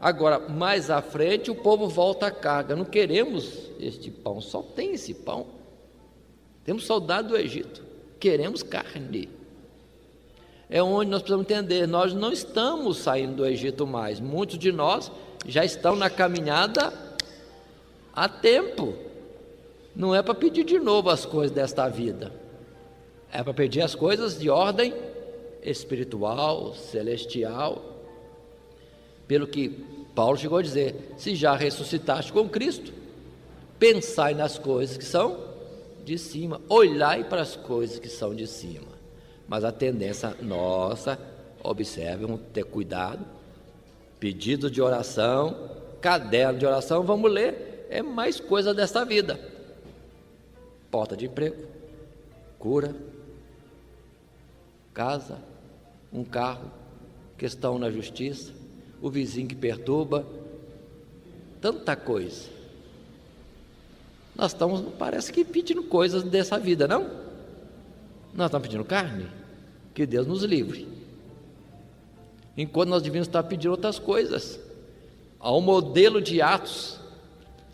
Agora, mais à frente, o povo volta à carga. Não queremos este pão, só tem esse pão. Temos saudade do Egito, queremos carne. É onde nós precisamos entender, nós não estamos saindo do Egito mais. Muitos de nós já estão na caminhada há tempo. Não é para pedir de novo as coisas desta vida, é para pedir as coisas de ordem espiritual, celestial. Pelo que Paulo chegou a dizer, se já ressuscitaste com Cristo, pensai nas coisas que são de cima, olhai para as coisas que são de cima. Mas a tendência nossa, observe, vamos ter cuidado, pedido de oração, caderno de oração, vamos ler, é mais coisa desta vida, porta de emprego, cura, casa, um carro, questão na justiça, o vizinho que perturba, tanta coisa. Nós estamos, parece que pedindo coisas dessa vida, não? Nós estamos pedindo carne, que Deus nos livre, enquanto nós devíamos estar pedindo outras coisas. Há um modelo de Atos,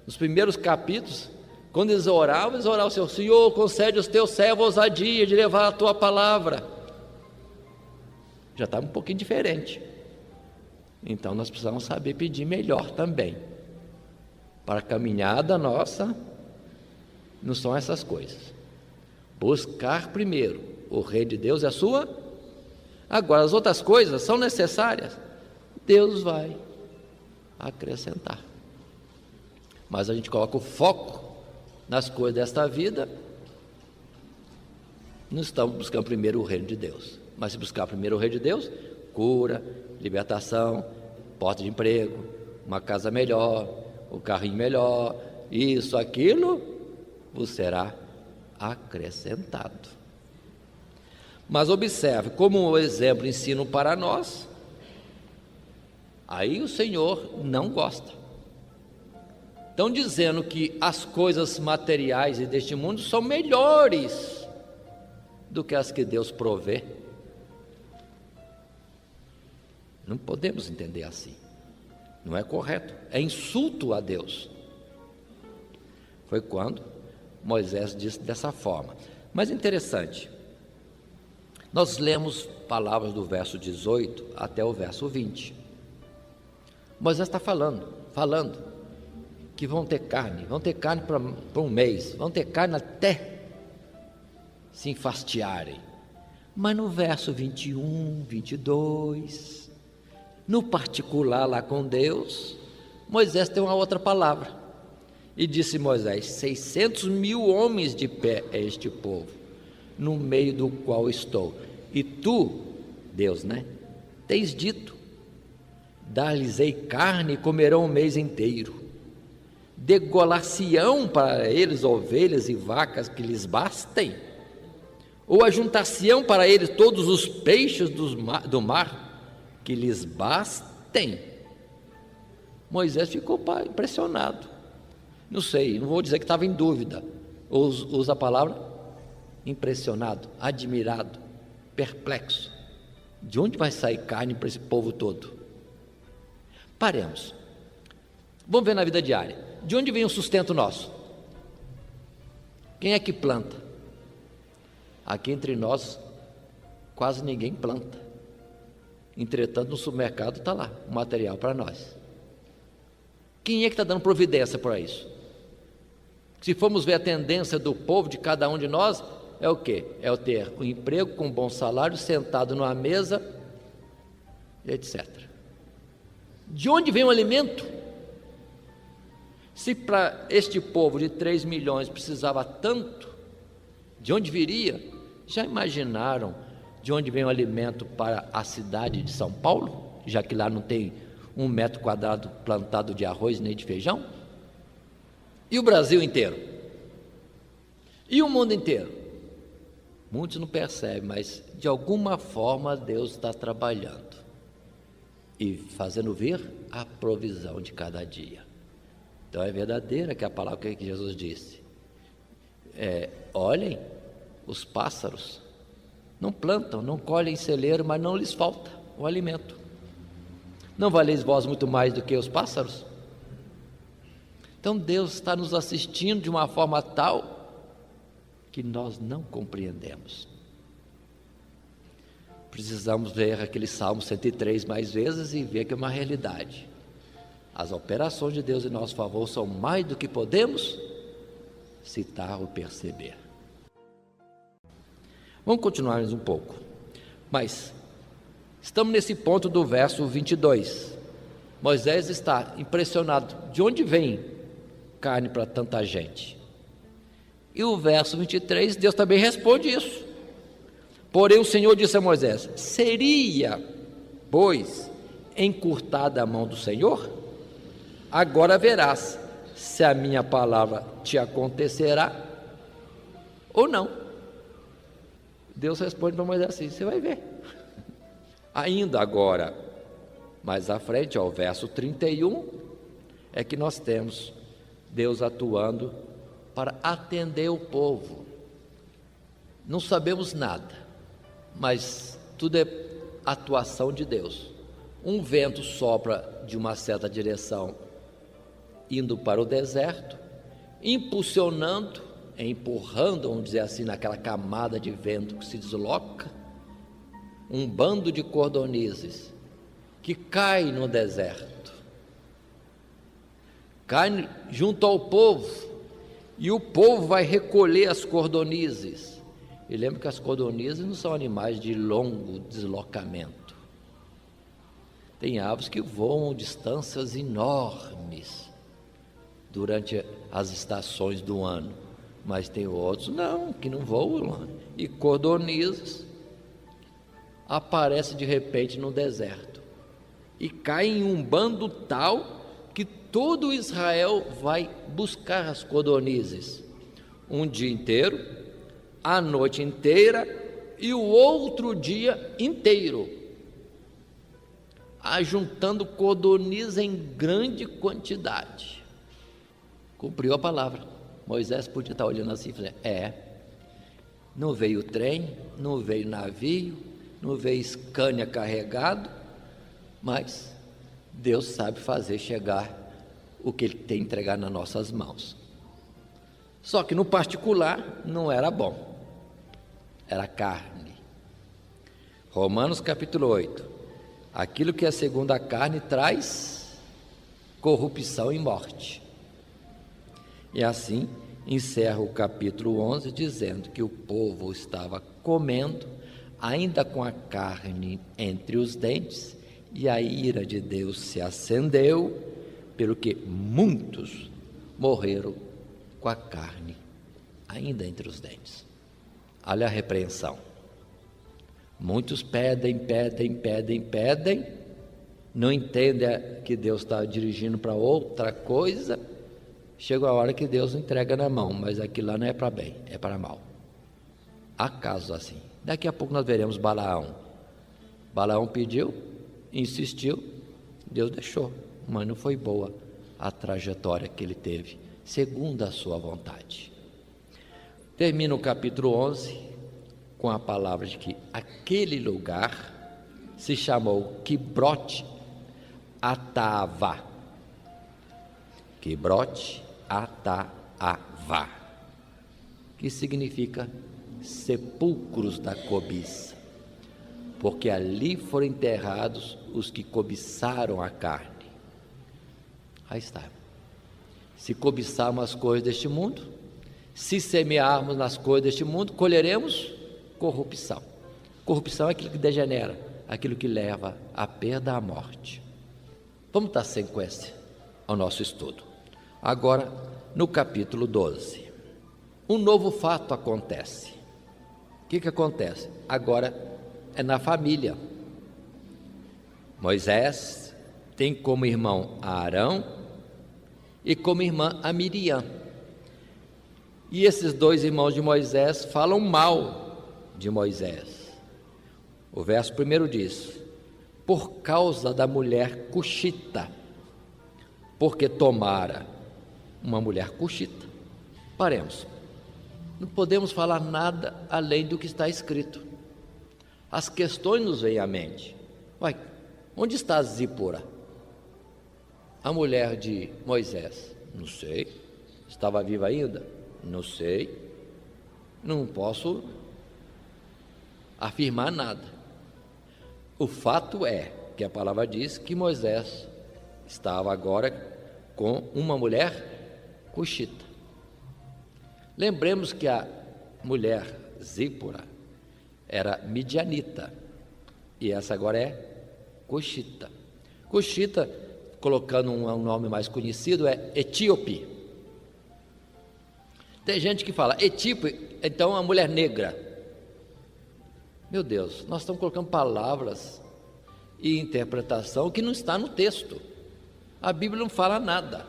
nos primeiros capítulos, quando eles oravam o Senhor, Senhor, concede aos teus servos ousadia de levar a tua palavra. Já estava um pouquinho diferente. Então nós precisamos saber pedir melhor também. Para a caminhada nossa, não são essas coisas. Buscar primeiro o reino de Deus e a sua. Agora as outras coisas são necessárias, Deus vai acrescentar. Mas a gente coloca o foco nas coisas desta vida, não estamos buscando primeiro o reino de Deus. Mas se buscar primeiro o reino de Deus, cura, libertação, porta de emprego, uma casa melhor, o carrinho melhor, isso, aquilo, vos será acrescentado. Mas observe, como o exemplo ensino para nós, aí o Senhor não gosta. Estão dizendo que as coisas materiais e deste mundo são melhores do que as que Deus provê. Não podemos entender assim, não é correto, é insulto a Deus. Foi quando Moisés disse dessa forma. Mas interessante, nós lemos palavras do verso 18 até o verso 20. Moisés está falando que vão ter carne para um mês, vão ter carne até se enfastiarem. Mas no verso 21, 22, no particular lá com Deus, Moisés tem uma outra palavra. E disse Moisés, 600 mil homens de pé é este povo, no meio do qual estou. E tu, Deus, tens dito, dar-lhes-ei carne e comerão o mês inteiro. Degolar-se-ão para eles ovelhas e vacas que lhes bastem? Ou ajuntar-se-ão para eles todos os peixes do mar que lhes bastem? Moisés ficou impressionado. Não sei, não vou dizer que estava em dúvida. Usa a palavra impressionado, admirado, perplexo. De onde vai sair carne para esse povo todo? Paremos. Vamos ver na vida diária. De onde vem o sustento nosso? Quem é que planta? Aqui entre nós, quase ninguém planta. Entretanto, no supermercado está lá o material para nós. Quem é que está dando providência para isso? Se formos ver a tendência do povo, de cada um de nós, é o quê? É o ter um emprego com bom salário, sentado numa mesa, etc. De onde vem o alimento? Se para este povo de 3 milhões precisava tanto, de onde viria? Já imaginaram de onde vem o alimento para a cidade de São Paulo, já que lá não tem 1 metro quadrado plantado de arroz nem de feijão? E o Brasil inteiro? E o mundo inteiro? Muitos não percebem, mas de alguma forma Deus está trabalhando e fazendo vir a provisão de cada dia. Então é verdadeira que a palavra que Jesus disse. Olhem os pássaros, não plantam, não colhem celeiro, mas não lhes falta o alimento. Não valeis vós muito mais do que os pássaros? Então Deus está nos assistindo de uma forma tal que nós não compreendemos. Precisamos ler aquele Salmo 103 mais vezes e ver que é uma realidade. As operações de Deus em nosso favor são mais do que podemos citar ou perceber. Vamos continuar mais um pouco. Mas estamos nesse ponto do verso 22. Moisés está impressionado. De onde vem carne para tanta gente? E o verso 23, Deus também responde isso. Porém o Senhor disse a Moisés: seria, pois, encurtada a mão do Senhor? Agora verás se a minha palavra te acontecerá ou não. Deus responde para Moisés assim: você vai ver. Ainda agora, mais à frente, ao verso 31, é que nós temos Deus atuando para atender o povo. Não sabemos nada, mas tudo é atuação de Deus. Um vento sopra de uma certa direção, indo para o deserto, impulsionando, empurrando, vamos dizer assim, naquela camada de vento que se desloca, um bando de cordonizes que cai no deserto, cai junto ao povo, e o povo vai recolher as cordonizes. E lembra que as cordonizes não são animais de longo deslocamento. Tem aves que voam distâncias enormes durante as estações do ano, mas tem outros não, que não voam. E cordonizes aparecem de repente no deserto e caem em um bando tal que todo Israel vai buscar as cordonizes um dia inteiro, a noite inteira e o outro dia inteiro, ajuntando cordonizes em grande quantidade. Cumpriu a palavra. Moisés podia estar olhando assim e falando: não veio trem, não veio navio, não veio Scania carregado, mas Deus sabe fazer chegar o que Ele tem entregado nas nossas mãos. Só que no particular não era bom, era carne. Romanos capítulo 8: aquilo que é segundo a carne traz corrupção e morte. E assim encerra o capítulo 11 dizendo que o povo estava comendo, ainda com a carne entre os dentes, e a ira de Deus se acendeu, pelo que muitos morreram com a carne ainda entre os dentes. Olha a repreensão. Muitos pedem, não entendem que Deus está dirigindo para outra coisa. Chega a hora que Deus entrega na mão, mas aquilo lá não é para bem, é para mal. Há casos assim. Daqui a pouco nós veremos Balaão. Balaão pediu, insistiu, Deus deixou, mas não foi boa a trajetória que ele teve, segundo a sua vontade. Termina o capítulo 11 com a palavra de que aquele lugar se chamou Quibrote Atavá. Quibrote Atavá, que significa sepulcros da cobiça, porque ali foram enterrados os que cobiçaram a carne. Aí está. Se cobiçarmos as coisas deste mundo, se semearmos nas coisas deste mundo, colheremos corrupção. Corrupção é aquilo que degenera, aquilo que leva à perda, à morte. Vamos dar sequência ao nosso estudo. Agora, no capítulo 12, um novo fato acontece. O que acontece? Agora é na família. Moisés tem como irmão a Arão e como irmã a Miriam. E esses dois irmãos de Moisés falam mal de Moisés. O verso 1 diz: por causa da mulher cuxita, porque tomara uma mulher cuxita. Paremos, não podemos falar nada além do que está escrito. As questões nos vêm à mente. Uai, onde está Zípora, a mulher de Moisés? Não sei. Estava viva ainda? Não sei. Não posso afirmar nada. O fato é que a palavra diz que Moisés estava agora com uma mulher cuxita. Lembremos que a mulher Zípora era midianita e essa agora é cuxita. Cuxita, colocando um nome mais conhecido, é etíope. Tem gente que fala etíope, então a mulher negra. Meu Deus, nós estamos colocando palavras e interpretação que não está no texto. A Bíblia não fala nada.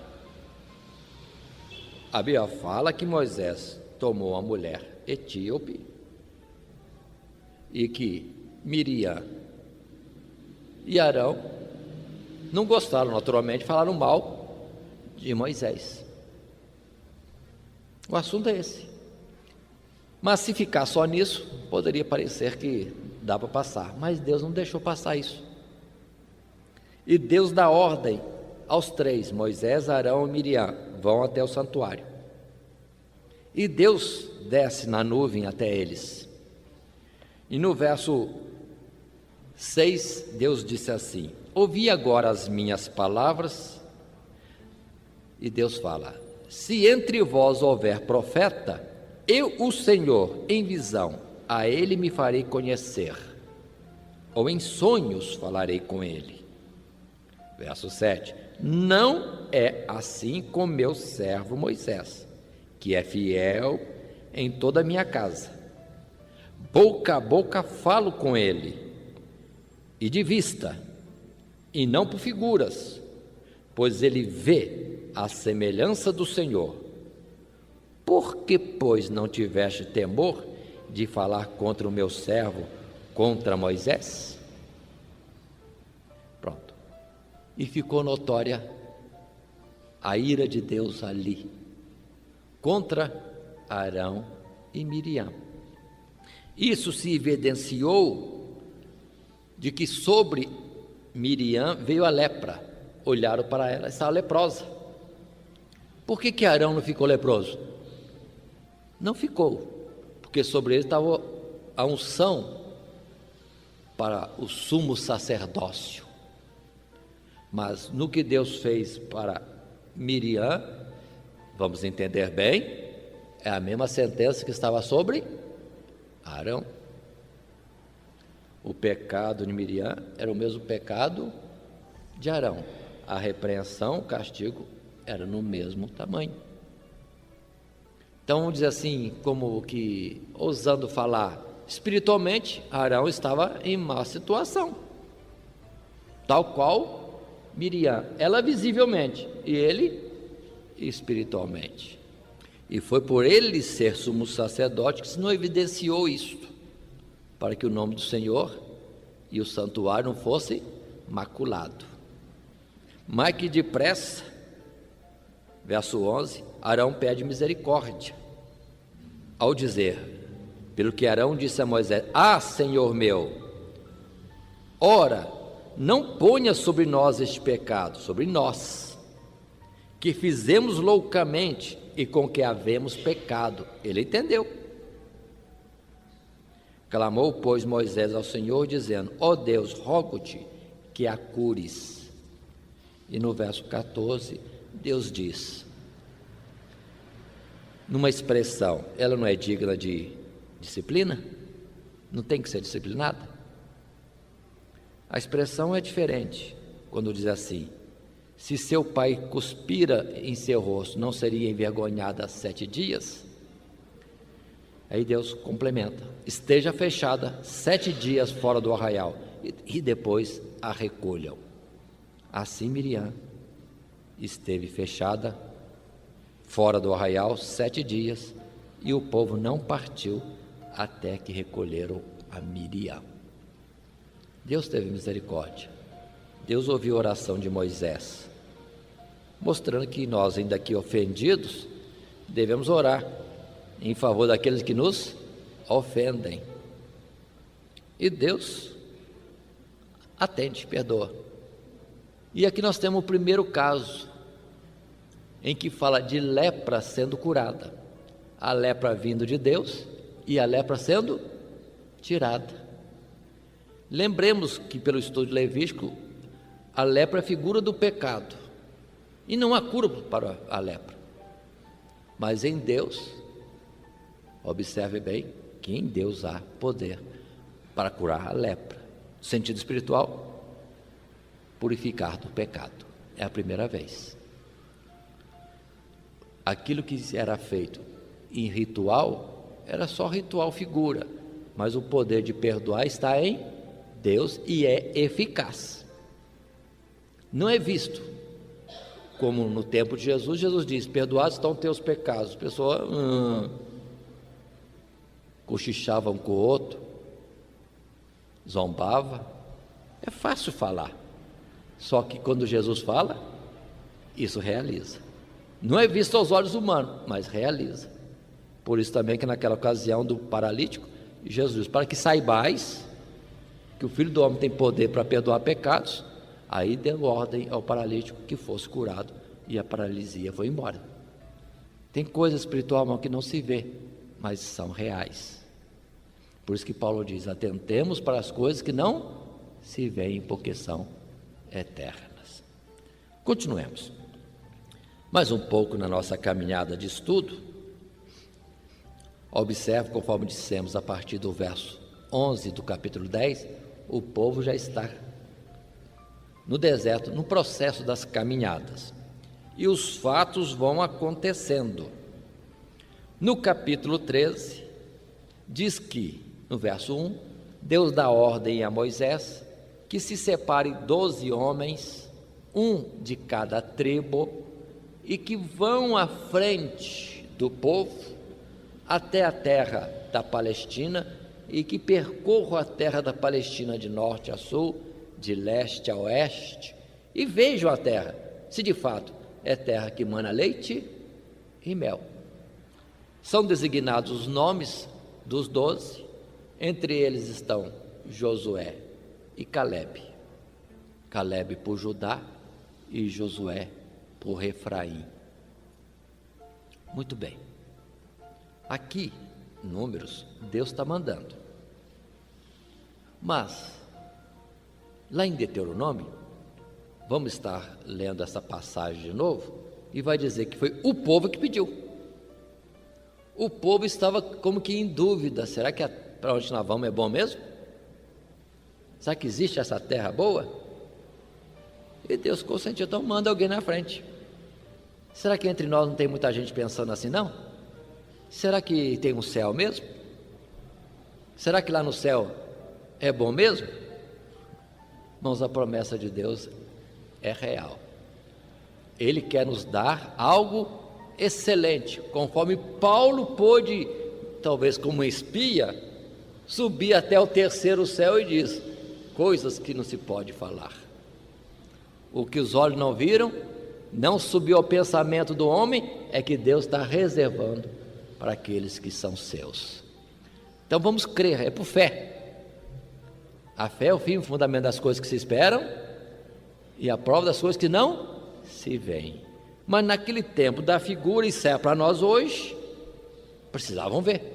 A Bíblia fala que Moisés tomou uma mulher etíope e que Miriam e Arão não gostaram, naturalmente, falaram mal de Moisés. O assunto é esse. Mas se ficar só nisso, poderia parecer que dá para passar, mas Deus não deixou passar isso. E Deus dá ordem aos três, Moisés, Arão e Miriam, vão até o santuário. E Deus desce na nuvem até eles. E no verso 6, Deus disse assim: ouvi agora as minhas palavras. E Deus fala: se entre vós houver profeta, eu, o Senhor, em visão, a ele me farei conhecer, ou em sonhos falarei com ele. Verso 7, não é assim com meu servo Moisés, que é fiel em toda a minha casa. Boca a boca falo com ele, e de vista, e não por figuras, pois ele vê a semelhança do Senhor. Por que, pois, não tiveste temor de falar contra o meu servo, contra Moisés? Pronto. E ficou notória a ira de Deus ali, contra Arão e Miriam. Isso se evidenciou de que sobre Miriam veio a lepra. Olharam para ela, estava leprosa. Por que Arão não ficou leproso? Não ficou, porque sobre ele estava a unção para o sumo sacerdócio. Mas no que Deus fez para Miriam, vamos entender bem, é a mesma sentença que estava sobre Arão. O pecado de Miriam era o mesmo pecado de Arão. A repreensão, o castigo era no mesmo tamanho. Então, vamos dizer assim, como que, ousando falar, espiritualmente, Arão estava em má situação, tal qual Miriam, ela visivelmente, e ele espiritualmente. E foi por ele ser sumo sacerdote que se não evidenciou isto, para que o nome do Senhor e o santuário não fosse maculado. Mas que depressa, verso 11, Arão pede misericórdia, ao dizer, pelo que Arão disse a Moisés: ah, Senhor meu, ora, não ponha sobre nós este pecado, sobre nós, que fizemos loucamente e com que havemos pecado. Ele entendeu. Clamou, pois, Moisés ao Senhor, dizendo: ó Deus, rogo-te que a cures. E no verso 14, Deus diz, numa expressão, ela não é digna de disciplina? Não tem que ser disciplinada? A expressão é diferente, quando diz assim: se seu pai cuspira em seu rosto, não seria envergonhada 7 dias? Aí Deus complementa: esteja fechada 7 dias fora do arraial, e depois a recolham. Assim Miriam esteve fechada fora do arraial 7 dias, e o povo não partiu até que recolheram a Miriam. Deus teve misericórdia. Deus ouviu a oração de Moisés, mostrando que nós, ainda aqui ofendidos, devemos orar em favor daqueles que nos ofendem. E Deus atende, perdoa. E aqui nós temos o primeiro caso, em que fala de lepra sendo curada. A lepra vindo de Deus e a lepra sendo tirada. Lembremos que pelo estudo de Levítico, a lepra é figura do pecado. E não há cura para a lepra. Mas em Deus, observe bem, que em Deus há poder para curar a lepra. No sentido espiritual, purificar do pecado. É a primeira vez. Aquilo que era feito em ritual, era só ritual figura. Mas o poder de perdoar está em Deus e é eficaz. Não é visto como no tempo de Jesus. Jesus diz: perdoados estão teus pecados. As pessoas cochichavam um com o outro, zombava. É fácil falar, só que quando Jesus fala, isso realiza. Não é visto aos olhos humanos, mas realiza. Por isso também que naquela ocasião do paralítico, Jesus diz: para que saibais que o Filho do Homem tem poder para perdoar pecados. Aí deu ordem ao paralítico que fosse curado, e a paralisia foi embora. Tem coisa espiritual, irmão, que não se vê, mas são reais. Por isso que Paulo diz: atentemos para as coisas que não se veem, porque são eternas. Continuemos mais um pouco na nossa caminhada de estudo. Observe, conforme dissemos, a partir do verso 11 do capítulo 10, o povo já está no deserto, no processo das caminhadas, e os fatos vão acontecendo. No capítulo 13, diz que, no verso 1, Deus dá ordem a Moisés que se separe 12 homens, um de cada tribo, e que vão à frente do povo até a terra da Palestina, e que percorram a terra da Palestina de norte a sul, de leste a oeste, e vejam a terra, se de fato é terra que mana leite e mel. São designados os nomes dos 12, entre eles estão Josué e Calebe. Calebe por Judá e Josué por Efraim. Muito bem. Aqui, Números, Deus está mandando. Mas, lá em Deuteronômio, vamos estar lendo essa passagem de novo, e vai dizer que foi o povo que pediu. O povo estava como que em dúvida: será que para onde nós vamos é bom mesmo? Será que existe essa terra boa? E Deus consentiu, então manda alguém na frente. Será que entre nós não tem muita gente pensando assim, não? Será que tem um céu mesmo? Será que lá no céu é bom mesmo? Irmãos, a promessa de Deus é real. Ele quer nos dar algo excelente, conforme Paulo pôde, talvez como espia, subir até o terceiro céu e diz coisas que não se pode falar. O que os olhos não viram, não subiu ao pensamento do homem, é que Deus está reservando para aqueles que são seus. Então vamos crer, é por fé. A fé é o fim e o fundamento das coisas que se esperam e a prova das coisas que não se veem. Mas naquele tempo da figura, e serve para nós hoje, precisavam ver.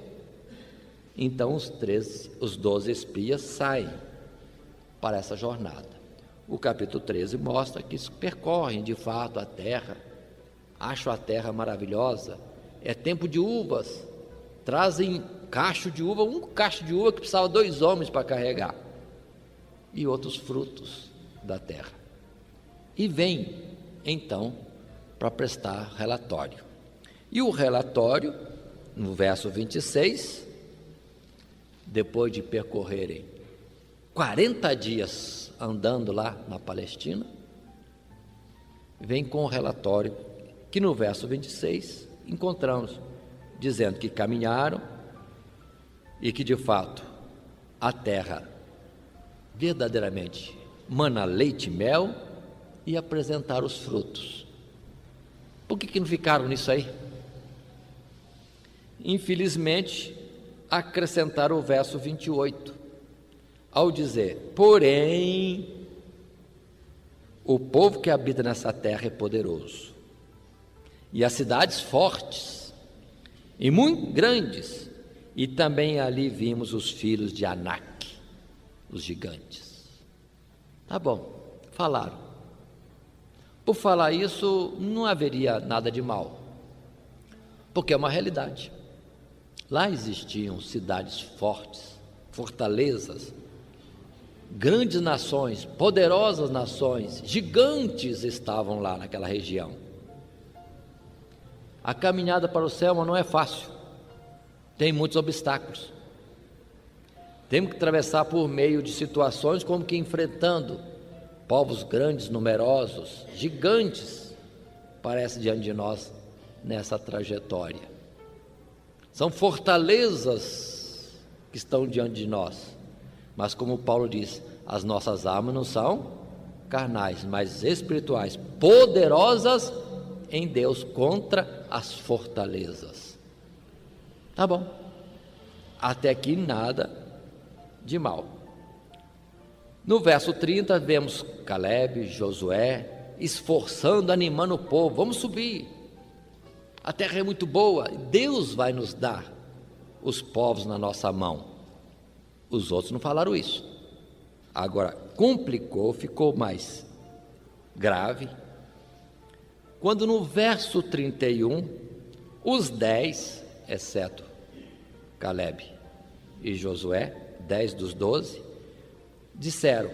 Então os 12 espias saem para essa jornada. O capítulo 13 mostra que percorrem de fato a terra, acham a terra maravilhosa, é tempo de uvas, trazem cacho de uva, um cacho de uva que precisava 2 homens para carregar, e outros frutos da terra. E vem então para prestar relatório. E o relatório no verso 26, depois de percorrerem 40 dias andando lá na Palestina, vem com o relatório que no verso 26 encontramos, dizendo que caminharam e que de fato a terra verdadeiramente mana leite e mel, e apresentaram os frutos. Por que não ficaram nisso aí? Infelizmente, acrescentaram o verso 28, ao dizer: porém, o povo que habita nessa terra é poderoso, e as cidades fortes, e muito grandes, e também ali vimos os filhos de Anak, os gigantes. Tá bom, falaram. Por falar isso, não haveria nada de mal, porque é uma realidade. Lá existiam cidades fortes, fortalezas, grandes nações, poderosas nações, gigantes estavam lá naquela região. A caminhada para o céu não é fácil, tem muitos obstáculos. Temos que atravessar por meio de situações como que enfrentando povos grandes, numerosos, gigantes, parece diante de nós nessa trajetória. São fortalezas que estão diante de nós, mas como Paulo diz, as nossas armas não são carnais, mas espirituais, poderosas em Deus contra as fortalezas. Tá bom, até aqui nada de mal. No verso 30 vemos Caleb, Josué esforçando, animando o povo: vamos subir, a terra é muito boa, Deus vai nos dar os povos na nossa mão. Os outros não falaram isso. Agora complicou, ficou mais grave, quando no verso 31, os 10, exceto Caleb e Josué, 10 dos 12, disseram,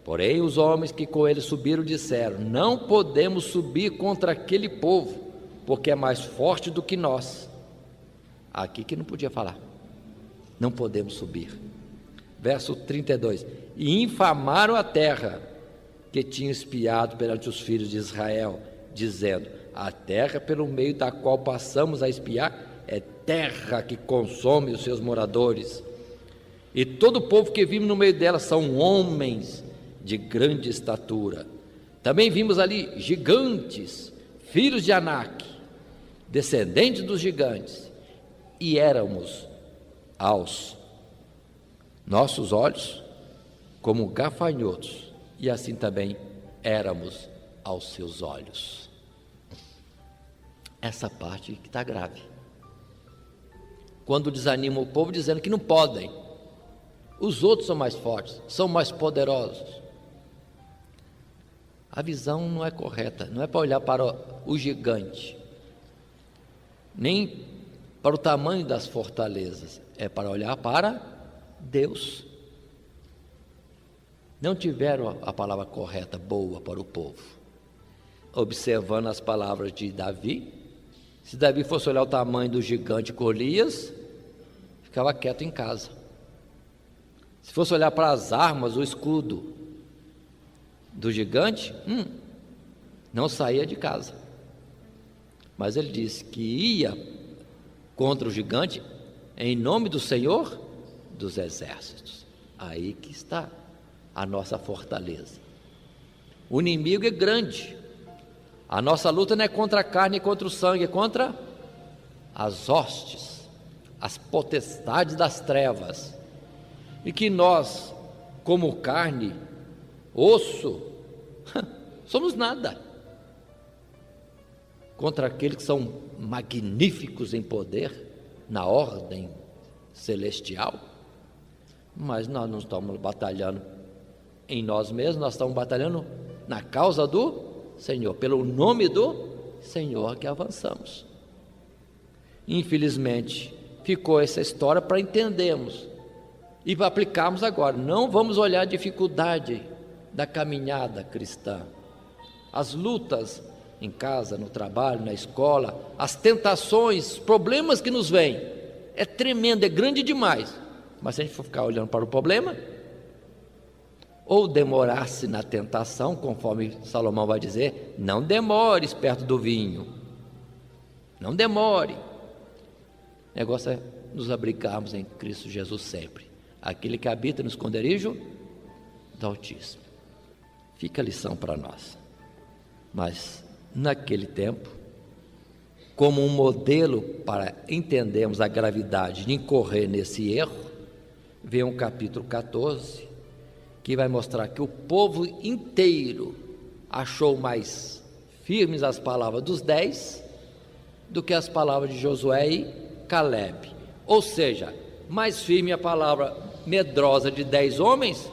porém os homens que com ele subiram disseram: não podemos subir contra aquele povo, porque é mais forte do que nós. Aqui que não podia falar, não podemos subir. Verso 32, e infamaram a terra que tinham espiado perante os filhos de Israel, dizendo: a terra pelo meio da qual passamos a espiar é terra que consome os seus moradores, e todo o povo que vimos no meio dela são homens de grande estatura. Também vimos ali gigantes, filhos de Anak, descendentes dos gigantes, e éramos aos nossos olhos como gafanhotos, e assim também éramos aos seus olhos. Essa parte que está grave. Quando desanima o povo dizendo que não podem, os outros são mais fortes, são mais poderosos. A visão não é correta, não é para olhar para o gigante, nem para o tamanho das fortalezas, é para olhar para Deus. Não tiveram a palavra correta, boa para o povo. Observando as palavras de Davi, se Davi fosse olhar o tamanho do gigante Golias, ficava quieto em casa. Se fosse olhar para as armas, o escudo do gigante, não saía de casa. Mas ele disse que ia contra o gigante em nome do Senhor dos Exércitos. Aí que está a nossa fortaleza. O inimigo é grande. A nossa luta não é contra a carne e contra o sangue, é contra as hostes, as potestades das trevas. E que nós, como carne, osso, somos nada contra aqueles que são magníficos em poder, na ordem celestial. Mas nós não estamos batalhando em nós mesmos, nós estamos batalhando na causa do Senhor, pelo nome do Senhor que avançamos. Infelizmente, ficou essa história para entendermos e para aplicarmos agora. Não vamos olhar a dificuldade da caminhada cristã, as lutas em casa, no trabalho, na escola, as tentações, os problemas que nos vêm, é tremendo, é grande demais. Mas se a gente for ficar olhando para o problema, ou demorar-se na tentação, conforme Salomão vai dizer, não demores perto do vinho, não demore. O negócio é nos abrigarmos em Cristo Jesus sempre, aquele que habita no esconderijo do Altíssimo. Fica a lição para nós. Mas naquele tempo, como um modelo para entendermos a gravidade de incorrer nesse erro, vem um capítulo 14, que vai mostrar que o povo inteiro achou mais firmes as palavras dos 10 do que as palavras de Josué e Calebe. Ou seja, mais firme a palavra medrosa de 10 homens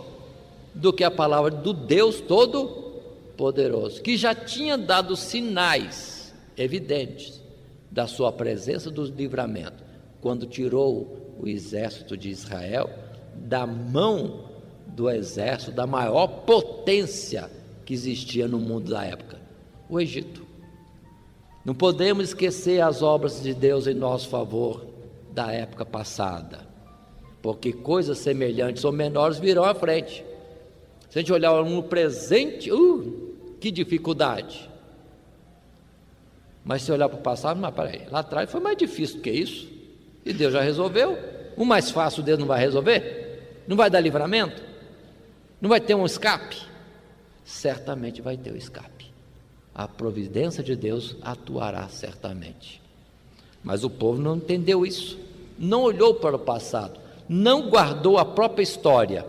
do que a palavra do Deus Todo-Poderoso, que já tinha dado sinais evidentes da sua presença, do livramento, quando tirou o exército de Israel da mão do exército da maior potência que existia no mundo da época, o Egito. Não podemos esquecer as obras de Deus em nosso favor da época passada, porque coisas semelhantes ou menores virão à frente. Se a gente olhar no presente, que dificuldade. Mas se olhar para o passado, mas peraí, lá atrás foi mais difícil do que isso, e Deus já resolveu. O mais fácil Deus não vai resolver? Não vai dar livramento? Não vai ter um escape? Certamente vai ter um escape. A providência de Deus atuará certamente. Mas o povo não entendeu isso, não olhou para o passado, não guardou a própria história.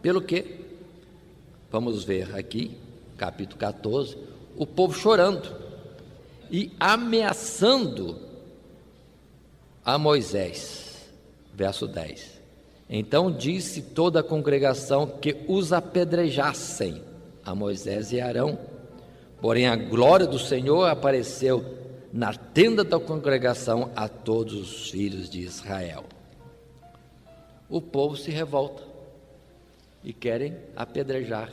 Pelo que, vamos ver aqui, capítulo 14, o povo chorando e ameaçando a Moisés. Verso 10. Então disse toda a congregação que os apedrejassem, a Moisés e Arão. Porém a glória do Senhor apareceu na tenda da congregação a todos os filhos de Israel. O povo se revolta e querem apedrejar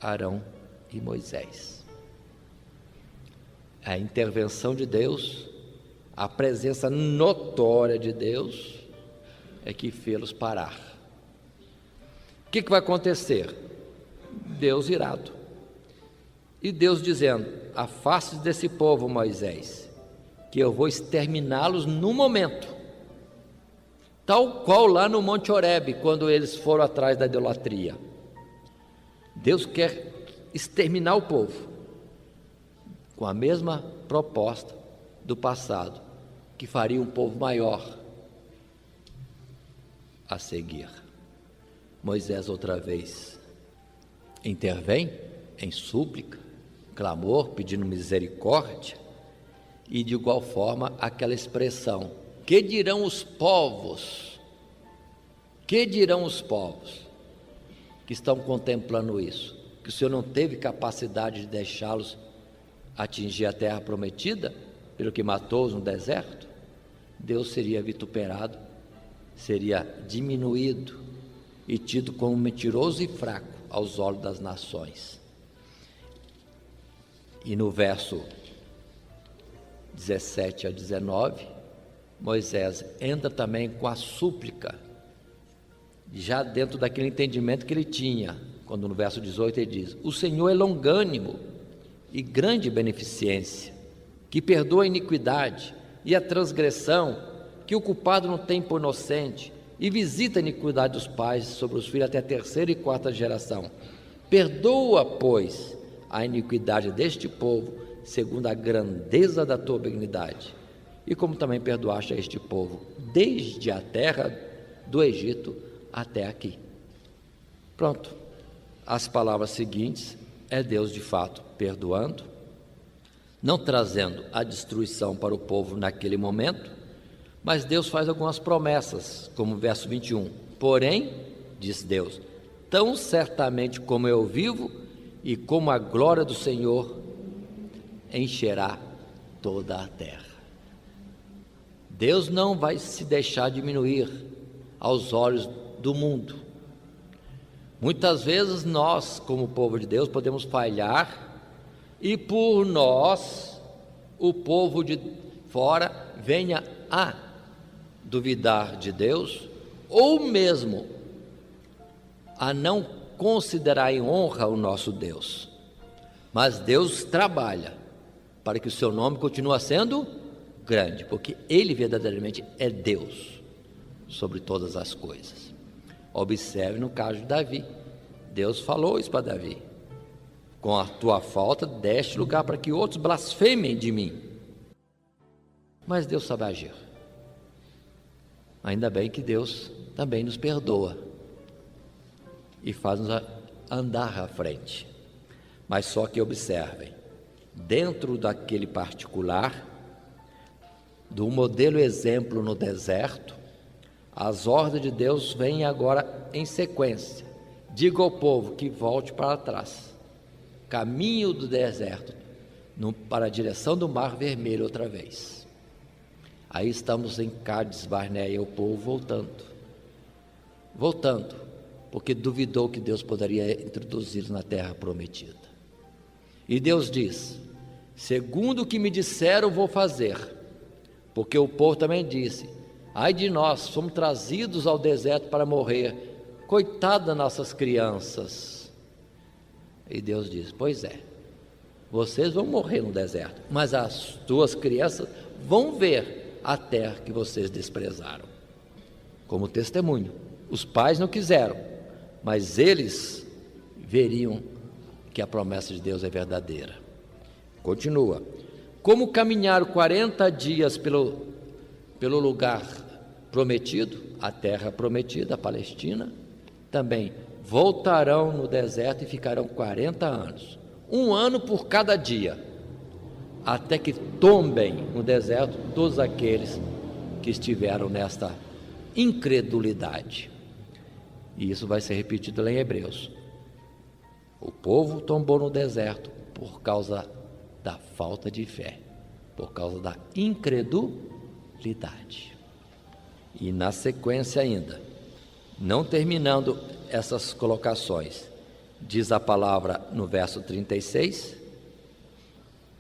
Arão e Moisés. A intervenção de Deus, a presença notória de Deus é que fê-los parar. O que vai acontecer? Deus irado. E Deus dizendo: afaste desse povo, Moisés, que eu vou exterminá-los no momento, tal qual lá no Monte Horebe, quando eles foram atrás da idolatria. Deus quer exterminar o povo com a mesma proposta do passado, que faria um povo maior a seguir. Moisés outra vez intervém em súplica, clamor, pedindo misericórdia, e de igual forma aquela expressão: que dirão os povos? Que dirão os povos que estão contemplando isso? Que o Senhor não teve capacidade de deixá-los atingir a terra prometida, pelo que matou-os no deserto? Deus seria vituperado, seria diminuído e tido como mentiroso e fraco aos olhos das nações. E no verso 17 a 19, Moisés entra também com a súplica, já dentro daquele entendimento que ele tinha, quando no verso 18 ele diz: o Senhor é longânimo e grande beneficência, que perdoa a iniquidade e a transgressão, que o culpado não tem por inocente, e visita a iniquidade dos pais sobre os filhos até a terceira e quarta geração. Perdoa, pois, a iniquidade deste povo, segundo a grandeza da tua benignidade, e como também perdoaste a este povo, desde a terra do Egito até aqui. Pronto, as palavras seguintes é Deus de fato perdoando, não trazendo a destruição para o povo naquele momento, mas Deus faz algumas promessas, como o verso 21, porém, diz Deus, tão certamente como eu vivo e como a glória do Senhor encherá toda a terra. Deus não vai se deixar diminuir aos olhos do mundo. Muitas vezes nós, como povo de Deus, podemos falhar e por nós, o povo de fora, venha a duvidar de Deus, ou mesmo a não considerar em honra o nosso Deus. Mas Deus trabalha para que o seu nome continue sendo grande, porque Ele verdadeiramente é Deus sobre todas as coisas. Observe no caso de Davi, Deus falou isso para Davi: com a tua falta deste lugar para que outros blasfemem de mim. Mas Deus sabe agir. Ainda bem que Deus também nos perdoa e faz-nos andar à frente. Mas só que observem, dentro daquele particular, do modelo exemplo no deserto, as ordens de Deus vêm agora em sequência. Diga ao povo que volte para trás, caminho do deserto, para a direção do Mar Vermelho outra vez. Aí estamos em Cádiz Barneia, o povo voltando, porque duvidou que Deus poderia introduzi-los na terra prometida. E Deus diz: segundo o que me disseram, vou fazer. Porque o povo também disse: ai de nós, fomos trazidos ao deserto para morrer, coitado das nossas crianças. E Deus diz: pois é, vocês vão morrer no deserto, mas as tuas crianças vão ver a terra que vocês desprezaram. Como testemunho, os pais não quiseram, mas eles veriam que a promessa de Deus é verdadeira. Continua: como caminharam 40 dias pelo lugar prometido, a terra prometida, a Palestina, também voltarão no deserto e ficarão 40 anos, 1 ano por cada dia, até que tombem no deserto todos aqueles que estiveram nesta incredulidade. E isso vai ser repetido lá em Hebreus. O povo tombou no deserto por causa da falta de fé, por causa da incredulidade. E na sequência ainda, não terminando essas colocações, diz a palavra no verso 36,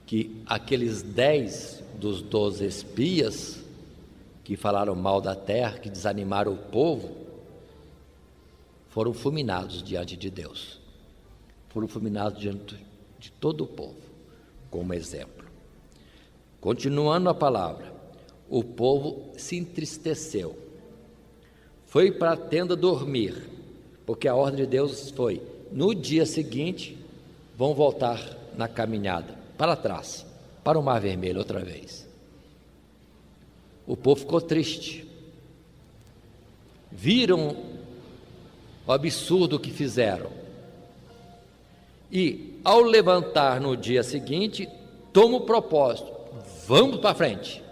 que aqueles 10 dos 12 espias que falaram mal da terra, que desanimaram o povo, foram fulminados diante de Deus. Foram fulminados diante de todo o povo, como exemplo. Continuando a palavra, o povo se entristeceu, foi para a tenda dormir, porque a ordem de Deus foi: no dia seguinte vão voltar na caminhada para trás, para o Mar Vermelho outra vez. O povo ficou triste, viram o absurdo que fizeram, e ao levantar no dia seguinte, toma o propósito: vamos para frente.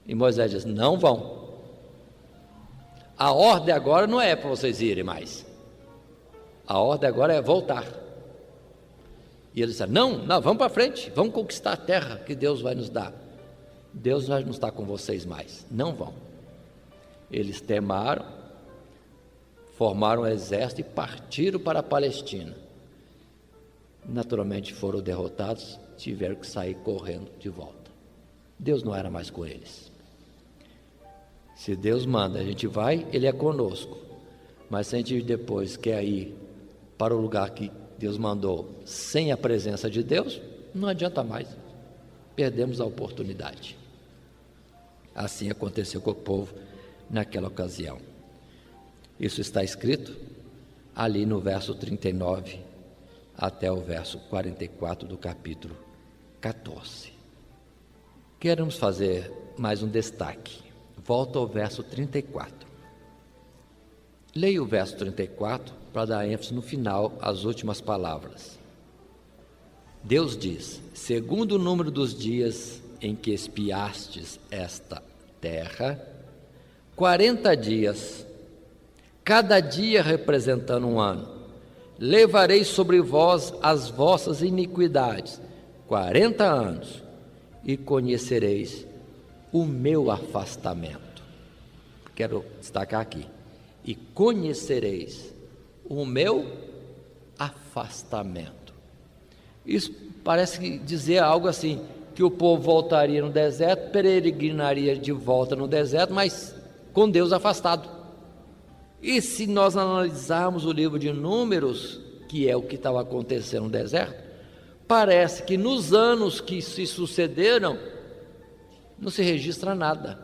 E Moisés diz: não vão. A ordem agora não é para vocês irem mais, a ordem agora é voltar. E eles disseram: não, vamos para frente, vamos conquistar a terra que Deus vai nos dar. Deus vai não estar com vocês mais, não vão. Eles temaram, formaram um exército e partiram para a Palestina. Naturalmente foram derrotados, tiveram que sair correndo de volta. Deus não era mais com eles. Se Deus manda, a gente vai, Ele é conosco. Mas se a gente depois quer ir para o lugar que Deus mandou sem a presença de Deus, não adianta mais, perdemos a oportunidade. Assim aconteceu com o povo naquela ocasião. Isso está escrito ali no verso 39 até o verso 44 do capítulo 14. Queremos fazer mais um destaque. Volta ao verso 34. Leia o verso 34 para dar ênfase no final às últimas palavras. Deus diz: segundo o número dos dias em que espiastes esta terra, 40 dias, cada dia representando um ano, levarei sobre vós as vossas iniquidades, 40 anos, e conhecereis o meu afastamento. Quero destacar aqui: e conhecereis o meu afastamento. Isso parece dizer algo assim, que o povo voltaria no deserto, peregrinaria de volta no deserto, mas com Deus afastado. E se nós analisarmos o livro de Números, que é o que estava acontecendo no deserto, parece que nos anos que se sucederam, não se registra nada.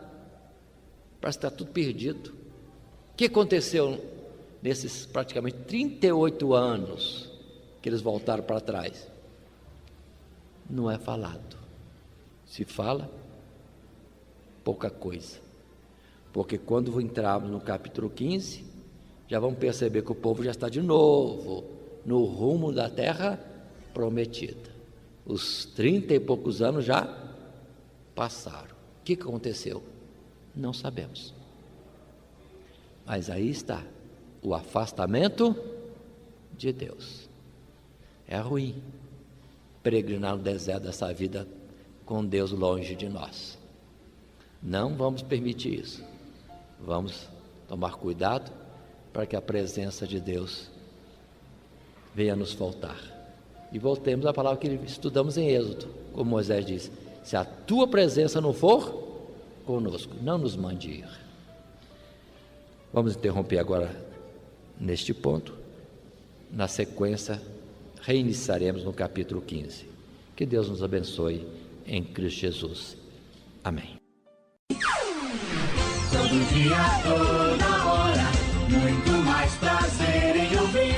Parece que está tudo perdido. O que aconteceu nesses praticamente 38 anos que eles voltaram para trás? Não é falado. Se fala, pouca coisa. Porque quando entrarmos no capítulo 15, já vamos perceber que o povo já está de novo no rumo da terra prometida. Os 30 e poucos anos já passaram. O que aconteceu? Não sabemos. Mas aí está o afastamento de Deus. É ruim peregrinar no deserto dessa vida com Deus longe de nós. Não vamos permitir isso. Vamos tomar cuidado para que a presença de Deus venha nos faltar. E voltemos à palavra que estudamos em Êxodo, como Moisés disse: se a tua presença não for conosco, não nos mande ir. Vamos interromper agora neste ponto. Na sequência, reiniciaremos no capítulo 15. Que Deus nos abençoe em Cristo Jesus. Amém. Todo dia, toda hora, muito mais prazer em ouvir.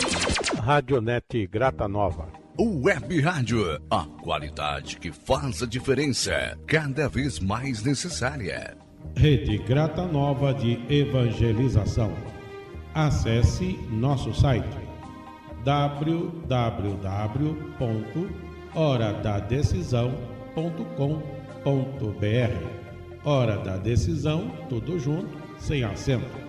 Radionete Grata Nova. Web Rádio, a qualidade que faz a diferença, cada vez mais necessária. Rede Grata Nova de Evangelização. Acesse nosso site www.horadadecisão.com.br. Hora da Decisão, tudo junto, sem acento.